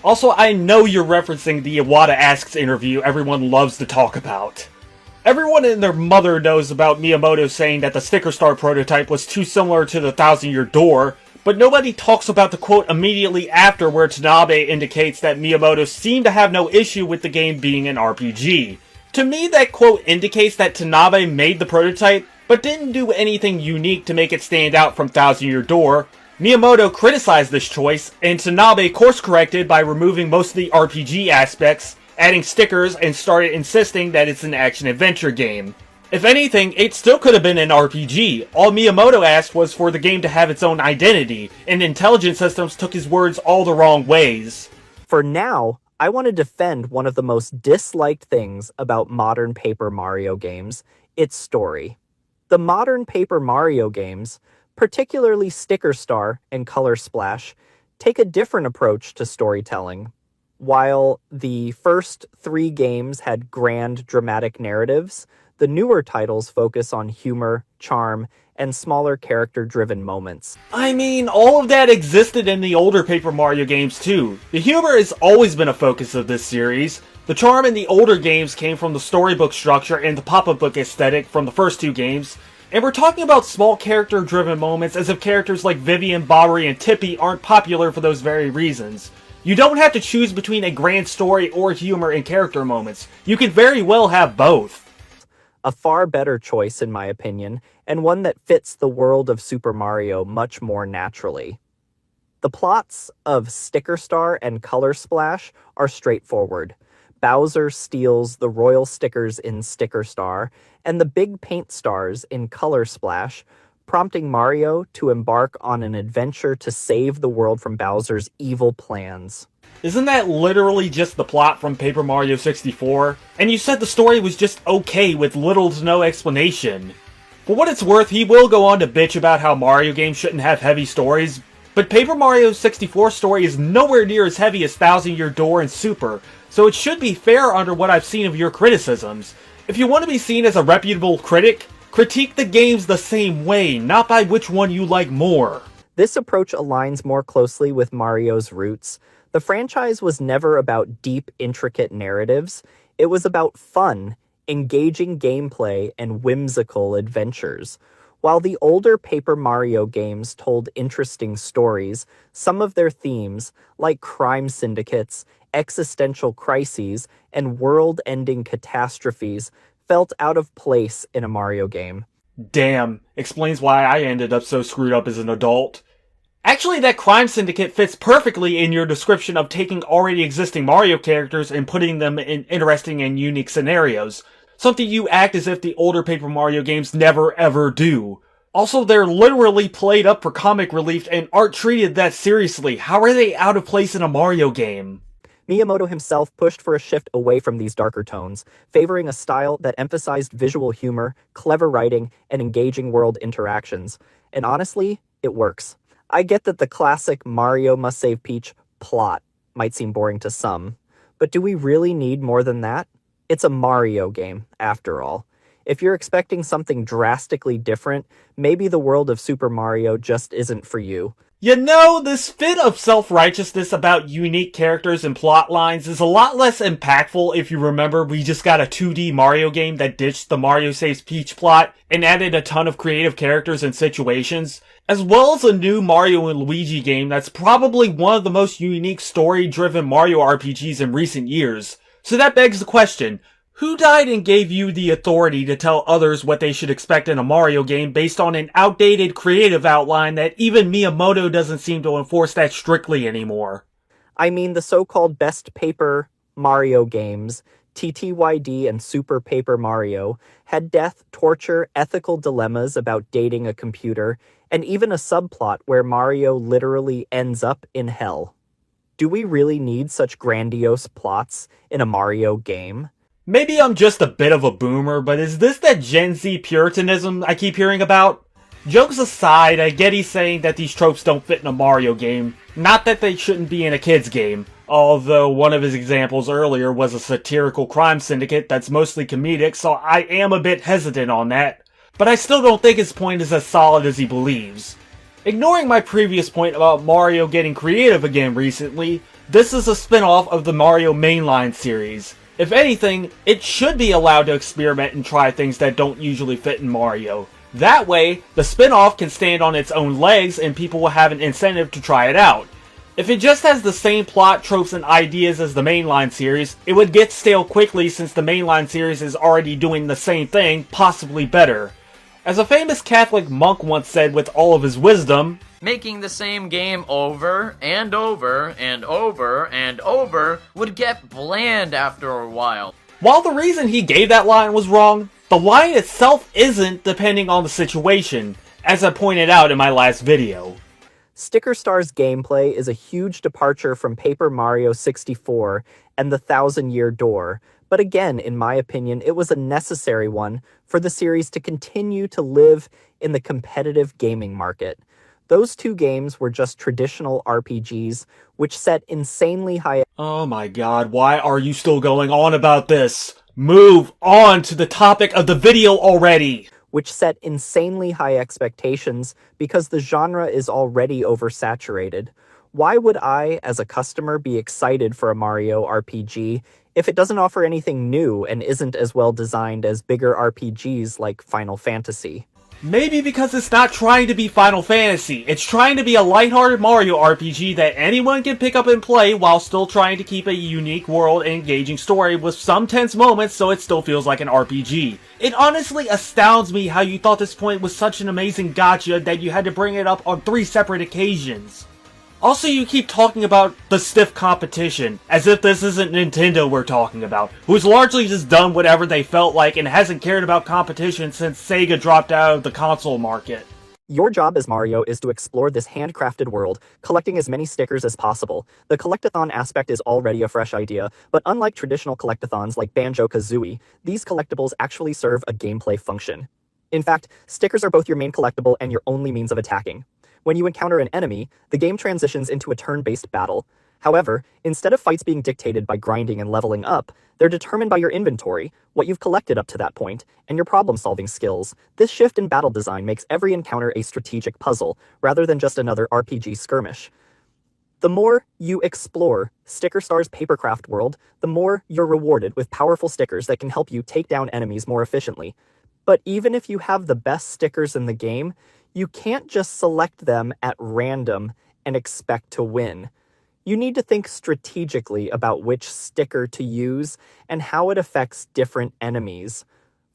Also, I know you're referencing the Iwata Asks interview everyone loves to talk about. Everyone and their mother knows about Miyamoto saying that the Sticker Star prototype was too similar to the Thousand-Year Door, but nobody talks about the quote immediately after where Tanabe indicates that Miyamoto seemed to have no issue with the game being an RPG. To me, that quote indicates that Tanabe made the prototype, but didn't do anything unique to make it stand out from Thousand-Year Door. Miyamoto criticized this choice, and Tanabe course-corrected by removing most of the RPG aspects, adding stickers, and started insisting that it's an action-adventure game. If anything, it still could have been an RPG. All Miyamoto asked was for the game to have its own identity, and Intelligent Systems took his words all the wrong ways. For now, I want to defend one of the most disliked things about modern Paper Mario games, its story. The modern Paper Mario games, particularly Sticker Star and Color Splash, take a different approach to storytelling. While the first 3 games had grand, dramatic narratives, the newer titles focus on humor, charm, and smaller character-driven moments. I mean, all of that existed in the older Paper Mario games too. The humor has always been a focus of this series. The charm in the older games came from the storybook structure and the pop-up book aesthetic from the first 2 games. And we're talking about small character-driven moments as if characters like Vivian, Bobbery, and Tippy aren't popular for those very reasons. You don't have to choose between a grand story or humor in character moments. You could very well have both. A far better choice, in my opinion, and one that fits the world of Super Mario much more naturally. The plots of Sticker Star and Color Splash are straightforward. Bowser steals the royal stickers in Sticker Star and the big paint stars in Color Splash, prompting Mario to embark on an adventure to save the world from Bowser's evil plans. Isn't that literally just the plot from Paper Mario 64? And you said the story was just okay with little to no explanation. For what it's worth, he will go on to bitch about how Mario games shouldn't have heavy stories, but Paper Mario 64's story is nowhere near as heavy as Thousand-Year Door and Super, so it should be fair under what I've seen of your criticisms. If you want to be seen as a reputable critic, critique the games the same way, not by which one you like more. This approach aligns more closely with Mario's roots. The franchise was never about deep, intricate narratives. It was about fun, engaging gameplay, and whimsical adventures. While the older Paper Mario games told interesting stories, some of their themes, like crime syndicates, existential crises, and world-ending catastrophes, felt out of place in a Mario game. Damn, explains why I ended up so screwed up as an adult. Actually, that crime syndicate fits perfectly in your description of taking already existing Mario characters and putting them in interesting and unique scenarios. Something you act as if the older Paper Mario games never ever do. Also, they're literally played up for comic relief and aren't treated that seriously. How are they out of place in a Mario game? Miyamoto himself pushed for a shift away from these darker tones, favoring a style that emphasized visual humor, clever writing, and engaging world interactions. And honestly, it works. I get that the classic Mario must save Peach plot might seem boring to some, but do we really need more than that? It's a Mario game, after all. If you're expecting something drastically different, maybe the world of Super Mario just isn't for you. You know, this fit of self-righteousness about unique characters and plot lines is a lot less impactful if you remember we just got a 2D Mario game that ditched the Mario Saves Peach plot and added a ton of creative characters and situations, as well as a new Mario and Luigi game that's probably one of the most unique story-driven Mario RPGs in recent years. So that begs the question, Who died and gave you the authority to tell others what they should expect in a Mario game based on an outdated creative outline that even Miyamoto doesn't seem to enforce that strictly anymore? I mean, the so-called best paper Mario games, TTYD and Super Paper Mario, had death, torture, ethical dilemmas about dating a computer, and even a subplot where Mario literally ends up in hell. Do we really need such grandiose plots in a Mario game? Maybe I'm just a bit of a boomer, but is this that Gen Z puritanism I keep hearing about? Jokes aside, I get he's saying that these tropes don't fit in a Mario game, not that they shouldn't be in a kid's game, although one of his examples earlier was a satirical crime syndicate that's mostly comedic, so I am a bit hesitant on that, but I still don't think his point is as solid as he believes. Ignoring my previous point about Mario getting creative again recently, this is a spin-off of the Mario mainline series. If anything, it should be allowed to experiment and try things that don't usually fit in Mario. That way, the spin-off can stand on its own legs and people will have an incentive to try it out. If it just has the same plot, tropes, and ideas as the mainline series, it would get stale quickly since the mainline series is already doing the same thing, possibly better. As a famous Catholic monk once said with all of his wisdom, making the same game over and over and over and over would get bland after a while. While the reason he gave that line was wrong, the line itself isn't depending on the situation, as I pointed out in my last video. Sticker Star's gameplay is a huge departure from Paper Mario 64 and the Thousand-Year Door, but again, in my opinion, it was a necessary one for the series to continue to live in the competitive gaming market. Those two games were just traditional RPGs, which set insanely high... Oh my god, why are you still going on about this? Move on to the topic of the video already! Which set insanely high expectations because the genre is already oversaturated. Why would I, as a customer, be excited for a Mario RPG if it doesn't offer anything new and isn't as well designed as bigger RPGs like Final Fantasy? Maybe because it's not trying to be Final Fantasy. It's trying to be a lighthearted Mario RPG that anyone can pick up and play while still trying to keep a unique world and engaging story with some tense moments so it still feels like an RPG. It honestly astounds me how you thought this point was such an amazing gotcha that you had to bring it up on 3 separate occasions. Also, you keep talking about the stiff competition, as if this isn't Nintendo we're talking about, who's largely just done whatever they felt like and hasn't cared about competition since Sega dropped out of the console market. Your job as Mario is to explore this handcrafted world, collecting as many stickers as possible. The collectathon aspect is already a fresh idea, but unlike traditional collectathons like Banjo-Kazooie, these collectibles actually serve a gameplay function. In fact, stickers are both your main collectible and your only means of attacking. When you encounter an enemy, the game transitions into a turn-based battle. However, instead of fights being dictated by grinding and leveling up, they're determined by your inventory, what you've collected up to that point, and your problem-solving skills. This shift in battle design makes every encounter a strategic puzzle, rather than just another RPG skirmish. The more you explore Sticker Star's papercraft world, the more you're rewarded with powerful stickers that can help you take down enemies more efficiently. But even if you have the best stickers in the game, you can't just select them at random and expect to win. You need to think strategically about which sticker to use and how it affects different enemies.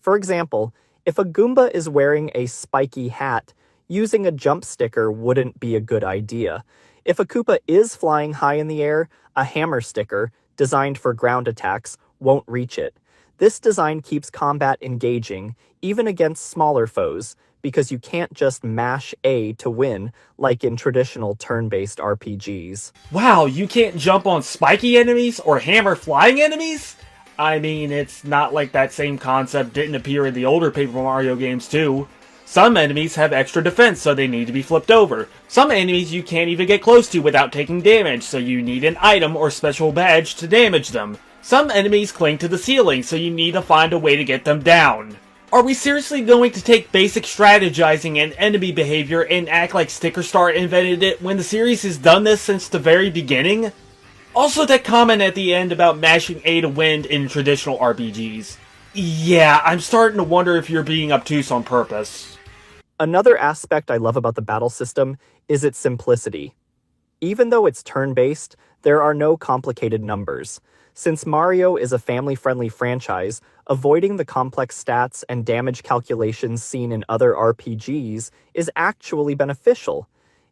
For example, if a Goomba is wearing a spiky hat, using a jump sticker wouldn't be a good idea. If a Koopa is flying high in the air, a hammer sticker, designed for ground attacks, won't reach it. This design keeps combat engaging, even against smaller foes, because you can't just mash A to win, like in traditional turn-based RPGs. Wow, you can't jump on spiky enemies or hammer flying enemies? I mean, it's not like that same concept didn't appear in the older Paper Mario games too. Some enemies have extra defense, so they need to be flipped over. Some enemies you can't even get close to without taking damage, so you need an item or special badge to damage them. Some enemies cling to the ceiling, so you need to find a way to get them down. Are we seriously going to take basic strategizing and enemy behavior and act like Sticker Star invented it when the series has done this since the very beginning? Also, that comment at the end about mashing A to win in traditional RPGs. Yeah, I'm starting to wonder if you're being obtuse on purpose. Another aspect I love about the battle system is its simplicity. Even though it's turn-based, there are no complicated numbers. Since Mario is a family-friendly franchise, avoiding the complex stats and damage calculations seen in other RPGs is actually beneficial.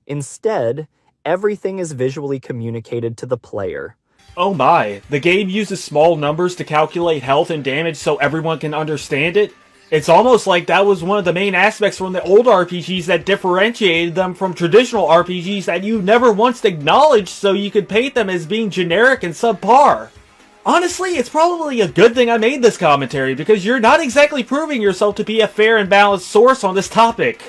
Instead, everything is visually communicated to the player. Oh my, the game uses small numbers to calculate health and damage so everyone can understand it? It's almost like that was one of the main aspects from the old RPGs that differentiated them from traditional RPGs that you never once acknowledged, so you could paint them as being generic and subpar. Honestly, it's probably a good thing I made this commentary, because you're not exactly proving yourself to be a fair and balanced source on this topic.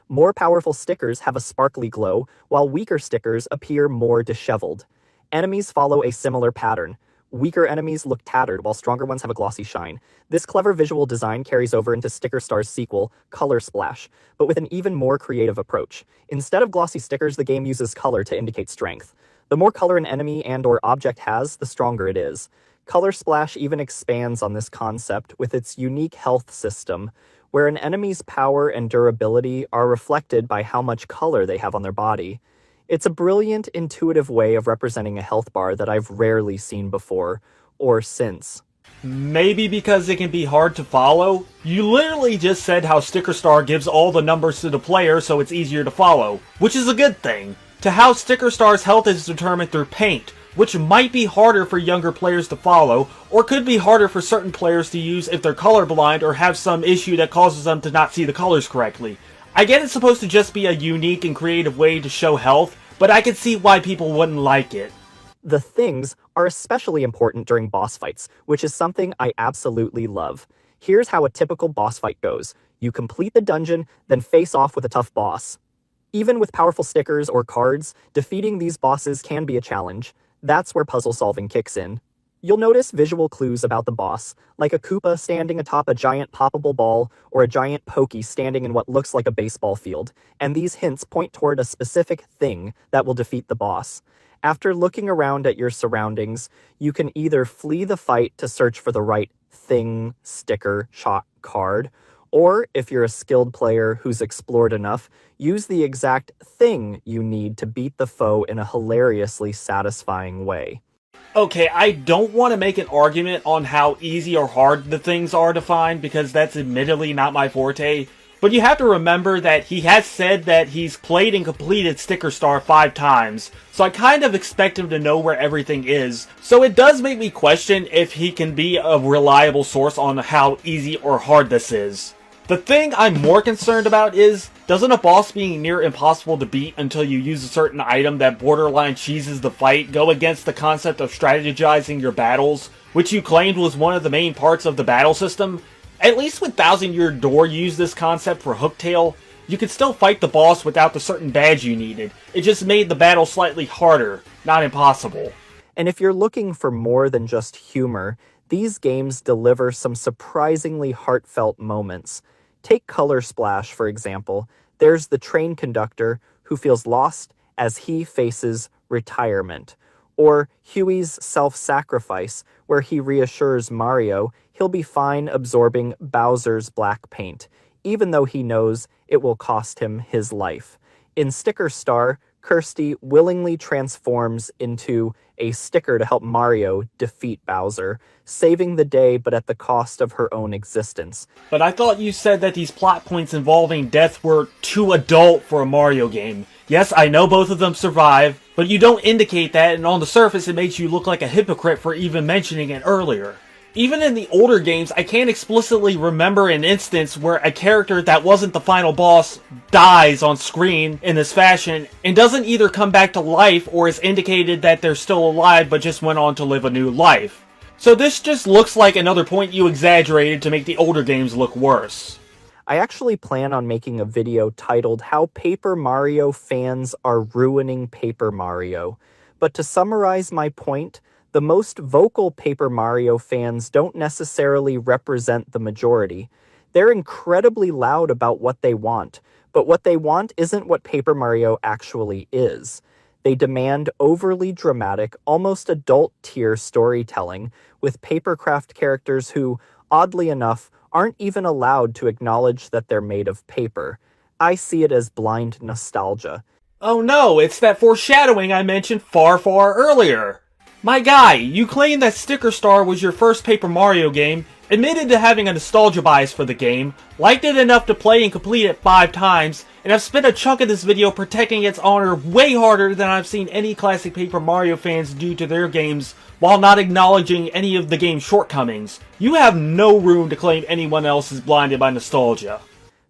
More powerful stickers have a sparkly glow, while weaker stickers appear more disheveled. Enemies follow a similar pattern. Weaker enemies look tattered, while stronger ones have a glossy shine. This clever visual design carries over into Sticker Star's sequel, Color Splash, but with an even more creative approach. Instead of glossy stickers, the game uses color to indicate strength. The more color an enemy and/or object has, the stronger it is. Color Splash even expands on this concept with its unique health system, where an enemy's power and durability are reflected by how much color they have on their body. It's a brilliant, intuitive way of representing a health bar that I've rarely seen before, or since. Maybe because it can be hard to follow? You literally just said how Sticker Star gives all the numbers to the player so it's easier to follow, which is a good thing. To how Sticker Star's health is determined through paint, which might be harder for younger players to follow, or could be harder for certain players to use if they're colorblind or have some issue that causes them to not see the colors correctly. I get it's supposed to just be a unique and creative way to show health, but I can see why people wouldn't like it. The things are especially important during boss fights, which is something I absolutely love. Here's how a typical boss fight goes. You complete the dungeon, then face off with a tough boss. Even with powerful stickers or cards, defeating these bosses can be a challenge. That's where puzzle solving kicks in. You'll notice visual clues about the boss, like a Koopa standing atop a giant poppable ball or a giant Pokey standing in what looks like a baseball field, and these hints point toward a specific thing that will defeat the boss. After looking around at your surroundings, you can either flee the fight to search for the right thing, sticker, shot, card, or if you're a skilled player who's explored enough, use the exact thing you need to beat the foe in a hilariously satisfying way. Okay, I don't want to make an argument on how easy or hard the things are to find, because that's admittedly not my forte, but you have to remember that he has said that he's played and completed Sticker Star 5 times, so I kind of expect him to know where everything is, so it does make me question if he can be a reliable source on how easy or hard this is. The thing I'm more concerned about is, doesn't a boss being near impossible to beat until you use a certain item that borderline cheeses the fight go against the concept of strategizing your battles, which you claimed was one of the main parts of the battle system? At least when Thousand Year Door used this concept for Hooktail, you could still fight the boss without the certain badge you needed. It just made the battle slightly harder, not impossible. And if you're looking for more than just humor, these games deliver some surprisingly heartfelt moments. Take Color Splash, for example. There's the train conductor who feels lost as he faces retirement. Or Huey's self-sacrifice, where he reassures Mario he'll be fine absorbing Bowser's black paint, even though he knows it will cost him his life. In Sticker Star, Kirsty willingly transforms into a sticker to help Mario defeat Bowser, saving the day but at the cost of her own existence. But I thought you said that these plot points involving death were too adult for a Mario game. Yes, I know both of them survive, but you don't indicate that, and on the surface it makes you look like a hypocrite for even mentioning it earlier. Even in the older games, I can't explicitly remember an instance where a character that wasn't the final boss dies on screen in this fashion and doesn't either come back to life or is indicated that they're still alive but just went on to live a new life. So this just looks like another point you exaggerated to make the older games look worse. I actually plan on making a video titled How Paper Mario Fans Are Ruining Paper Mario. But to summarize my point, the most vocal Paper Mario fans don't necessarily represent the majority. They're incredibly loud about what they want, but what they want isn't what Paper Mario actually is. They demand overly dramatic, almost adult-tier storytelling with papercraft characters who, oddly enough, aren't even allowed to acknowledge that they're made of paper. I see it as blind nostalgia. Oh no, it's that foreshadowing I mentioned far, far earlier! My guy, you claimed that Sticker Star was your first Paper Mario game, admitted to having a nostalgia bias for the game, liked it enough to play and complete it 5 times, and have spent a chunk of this video protecting its honor way harder than I've seen any classic Paper Mario fans do to their games while not acknowledging any of the game's shortcomings. You have no room to claim anyone else is blinded by nostalgia.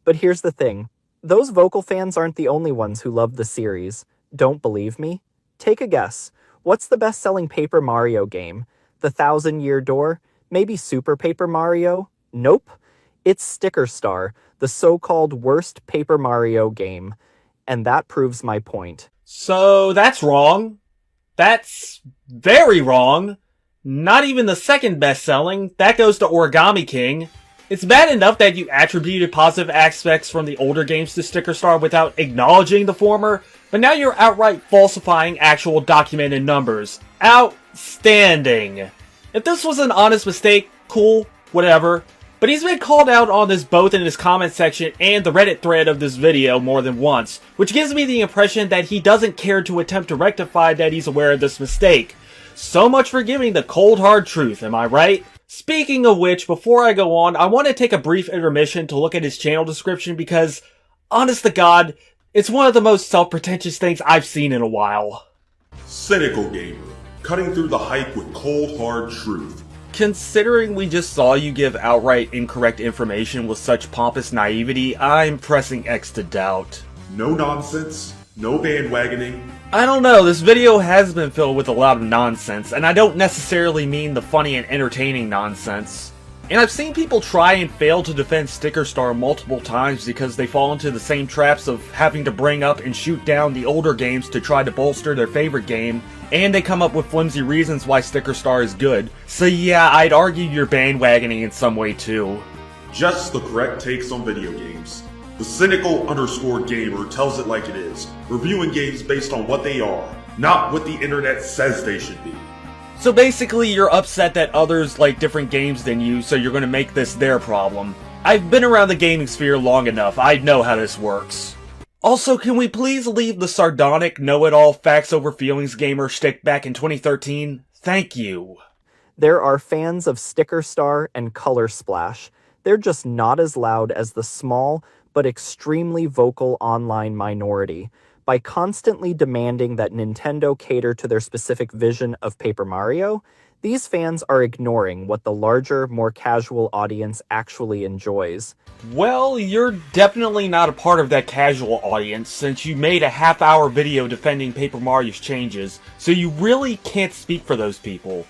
But here's the thing. Those vocal fans aren't the only ones who love the series. Don't believe me? Take a guess. What's the best-selling Paper Mario game? The Thousand-Year Door? Maybe Super Paper Mario? Nope. It's Sticker Star, the so-called worst Paper Mario game. And that proves my point. So that's wrong. That's very wrong. Not even the second best-selling. That goes to Origami King. It's bad enough that you attributed positive aspects from the older games to Sticker Star without acknowledging the former, but now you're outright falsifying actual documented numbers. Outstanding. If this was an honest mistake, cool, whatever. But he's been called out on this both in his comment section and the Reddit thread of this video more than once, which gives me the impression that he doesn't care to attempt to rectify that he's aware of this mistake. So much for giving the cold hard truth, am I right? Speaking of which, before I go on, I want to take a brief intermission to look at his channel description because, honest to God, it's one of the most self-pretentious things I've seen in a while. Cynical gamer, cutting through the hype with cold hard truth. Considering we just saw you give outright incorrect information with such pompous naivety, I'm pressing X to doubt. No nonsense, no bandwagoning. I don't know, this video has been filled with a lot of nonsense, and I don't necessarily mean the funny and entertaining nonsense. And I've seen people try and fail to defend Sticker Star multiple times because they fall into the same traps of having to bring up and shoot down the older games to try to bolster their favorite game, and they come up with flimsy reasons why Sticker Star is good. So yeah, I'd argue you're bandwagoning in some way too. Just the correct takes on video games. The cynical_gamer tells it like it is, reviewing games based on what they are, not what the internet says they should be. So basically, you're upset that others like different games than you, so you're gonna make this their problem. I've been around the gaming sphere long enough, I know how this works. Also, can we please leave the sardonic, know-it-all, facts-over-feelings gamer shtick back in 2013? Thank you. There are fans of Sticker Star and Color Splash. They're just not as loud as the small, but extremely vocal online minority. By constantly demanding that Nintendo cater to their specific vision of Paper Mario, these fans are ignoring what the larger, more casual audience actually enjoys. Well, you're definitely not a part of that casual audience since you made a half-hour video defending Paper Mario's changes, so you really can't speak for those people.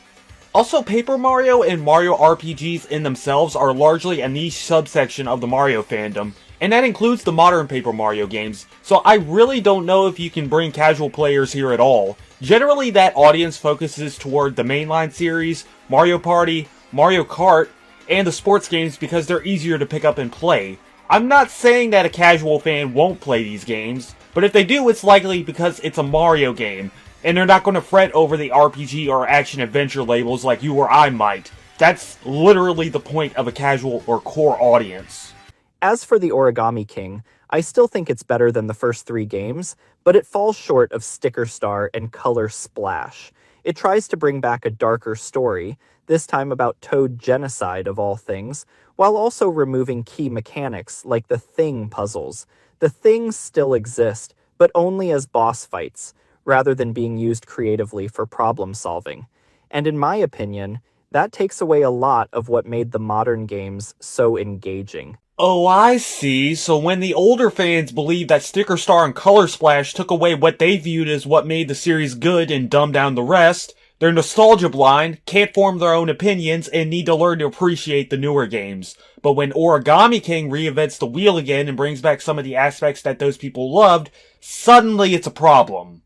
Also, Paper Mario and Mario RPGs in themselves are largely a niche subsection of the Mario fandom, and that includes the modern Paper Mario games, so I really don't know if you can bring casual players here at all. Generally, that audience focuses toward the mainline series, Mario Party, Mario Kart, and the sports games because they're easier to pick up and play. I'm not saying that a casual fan won't play these games, but if they do, it's likely because it's a Mario game, and they're not going to fret over the RPG or action-adventure labels like you or I might. That's literally the point of a casual or core audience. As for the Origami King, I still think it's better than the first 3 games, but it falls short of Sticker Star and Color Splash. It tries to bring back a darker story, this time about Toad genocide of all things, while also removing key mechanics like the Thing puzzles. The Things still exist, but only as boss fights, rather than being used creatively for problem solving. And in my opinion, that takes away a lot of what made the modern games so engaging. Oh, I see. So when the older fans believe that Sticker Star and Color Splash took away what they viewed as what made the series good and dumbed down the rest, they're nostalgia blind, can't form their own opinions, and need to learn to appreciate the newer games. But when Origami King reinvents the wheel again and brings back some of the aspects that those people loved, suddenly it's a problem.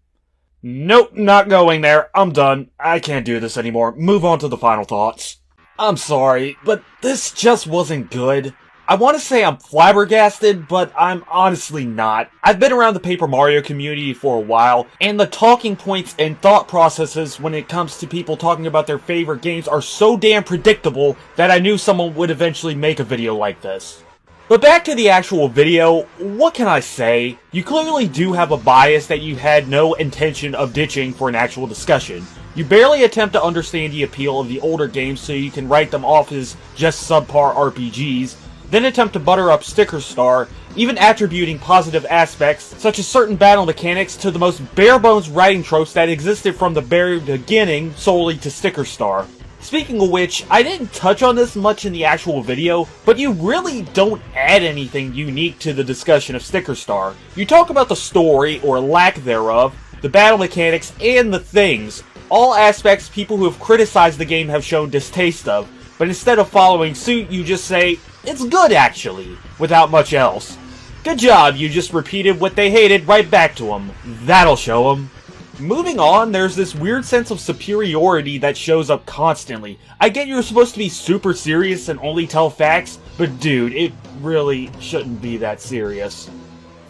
Nope, not going there. I'm done. I can't do this anymore. Move on to the final thoughts. I'm sorry, but this just wasn't good. I want to say I'm flabbergasted, but I'm honestly not. I've been around the Paper Mario community for a while, and the talking points and thought processes when it comes to people talking about their favorite games are so damn predictable that I knew someone would eventually make a video like this. But back to the actual video, what can I say? You clearly do have a bias that you had no intention of ditching for an actual discussion. You barely attempt to understand the appeal of the older games so you can write them off as just subpar RPGs, then attempt to butter up Sticker Star, even attributing positive aspects, such as certain battle mechanics, to the most bare-bones writing tropes that existed from the very beginning solely to Sticker Star. Speaking of which, I didn't touch on this much in the actual video, but you really don't add anything unique to the discussion of Sticker Star. You talk about the story, or lack thereof, the battle mechanics, and the things, all aspects people who have criticized the game have shown distaste of, but instead of following suit, you just say, "It's good actually," without much else. Good job, you just repeated what they hated right back to them. That'll show them. Moving on, there's this weird sense of superiority that shows up constantly. I get you're supposed to be super serious and only tell facts, but dude, it really shouldn't be that serious.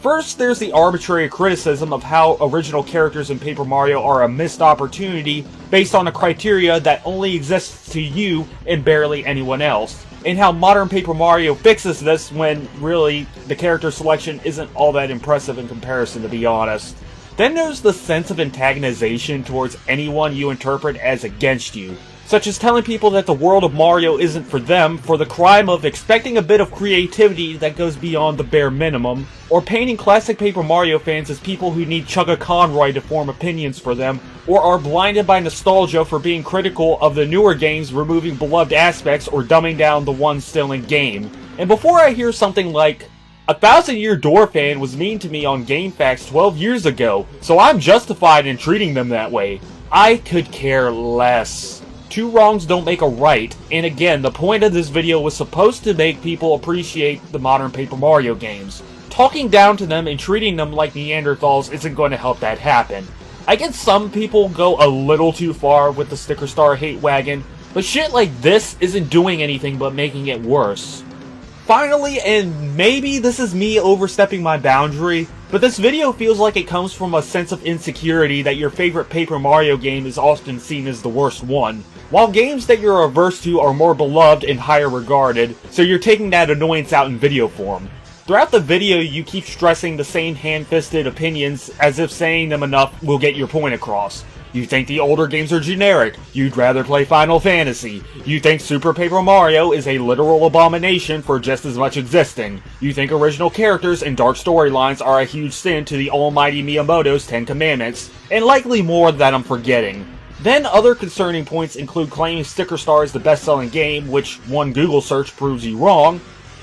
First, there's the arbitrary criticism of how original characters in Paper Mario are a missed opportunity based on a criteria that only exists to you and barely anyone else, and how modern Paper Mario fixes this when, really, the character selection isn't all that impressive in comparison, to be honest. Then there's the sense of antagonization towards anyone you interpret as against you, such as telling people that the world of Mario isn't for them for the crime of expecting a bit of creativity that goes beyond the bare minimum, or painting classic Paper Mario fans as people who need Chugga Conroy to form opinions for them, or are blinded by nostalgia for being critical of the newer games removing beloved aspects or dumbing down the ones still in game. And before I hear something like, "A 1,000-Year Door fan was mean to me on GameFAQs 12 years ago, so I'm justified in treating them that way," I could care less. Two wrongs don't make a right, and again, the point of this video was supposed to make people appreciate the modern Paper Mario games. Talking down to them and treating them like Neanderthals isn't going to help that happen. I get some people go a little too far with the Sticker Star hate wagon, but shit like this isn't doing anything but making it worse. Finally, and maybe this is me overstepping my boundary, but this video feels like it comes from a sense of insecurity that your favorite Paper Mario game is often seen as the worst one, while games that you're averse to are more beloved and higher regarded, so you're taking that annoyance out in video form. Throughout the video, you keep stressing the same hand-fisted opinions as if saying them enough will get your point across. You think the older games are generic. You'd rather play Final Fantasy. You think Super Paper Mario is a literal abomination for just as much existing. You think original characters and dark storylines are a huge sin to the almighty Miyamoto's 10 Commandments, and likely more that I'm forgetting. Then other concerning points include claiming Sticker Star is the best-selling game, which one Google search proves you wrong,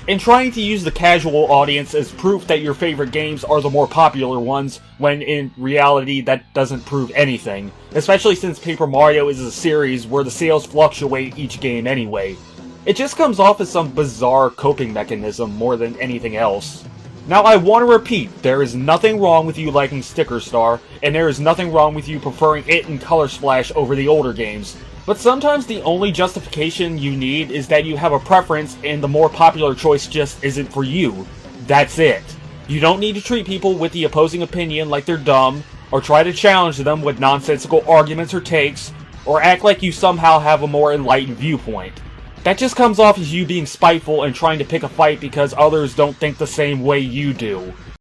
and trying to use the casual audience as proof that your favorite games are the more popular ones, when in reality that doesn't prove anything, especially since Paper Mario is a series where the sales fluctuate each game anyway. It just comes off as some bizarre coping mechanism more than anything else. Now I want to repeat, there is nothing wrong with you liking Sticker Star, and there is nothing wrong with you preferring it and Color Splash over the older games. But sometimes the only justification you need is that you have a preference and the more popular choice just isn't for you. That's it. You don't need to treat people with the opposing opinion like they're dumb, or try to challenge them with nonsensical arguments or takes, or act like you somehow have a more enlightened viewpoint. That just comes off as you being spiteful and trying to pick a fight because others don't think the same way you do.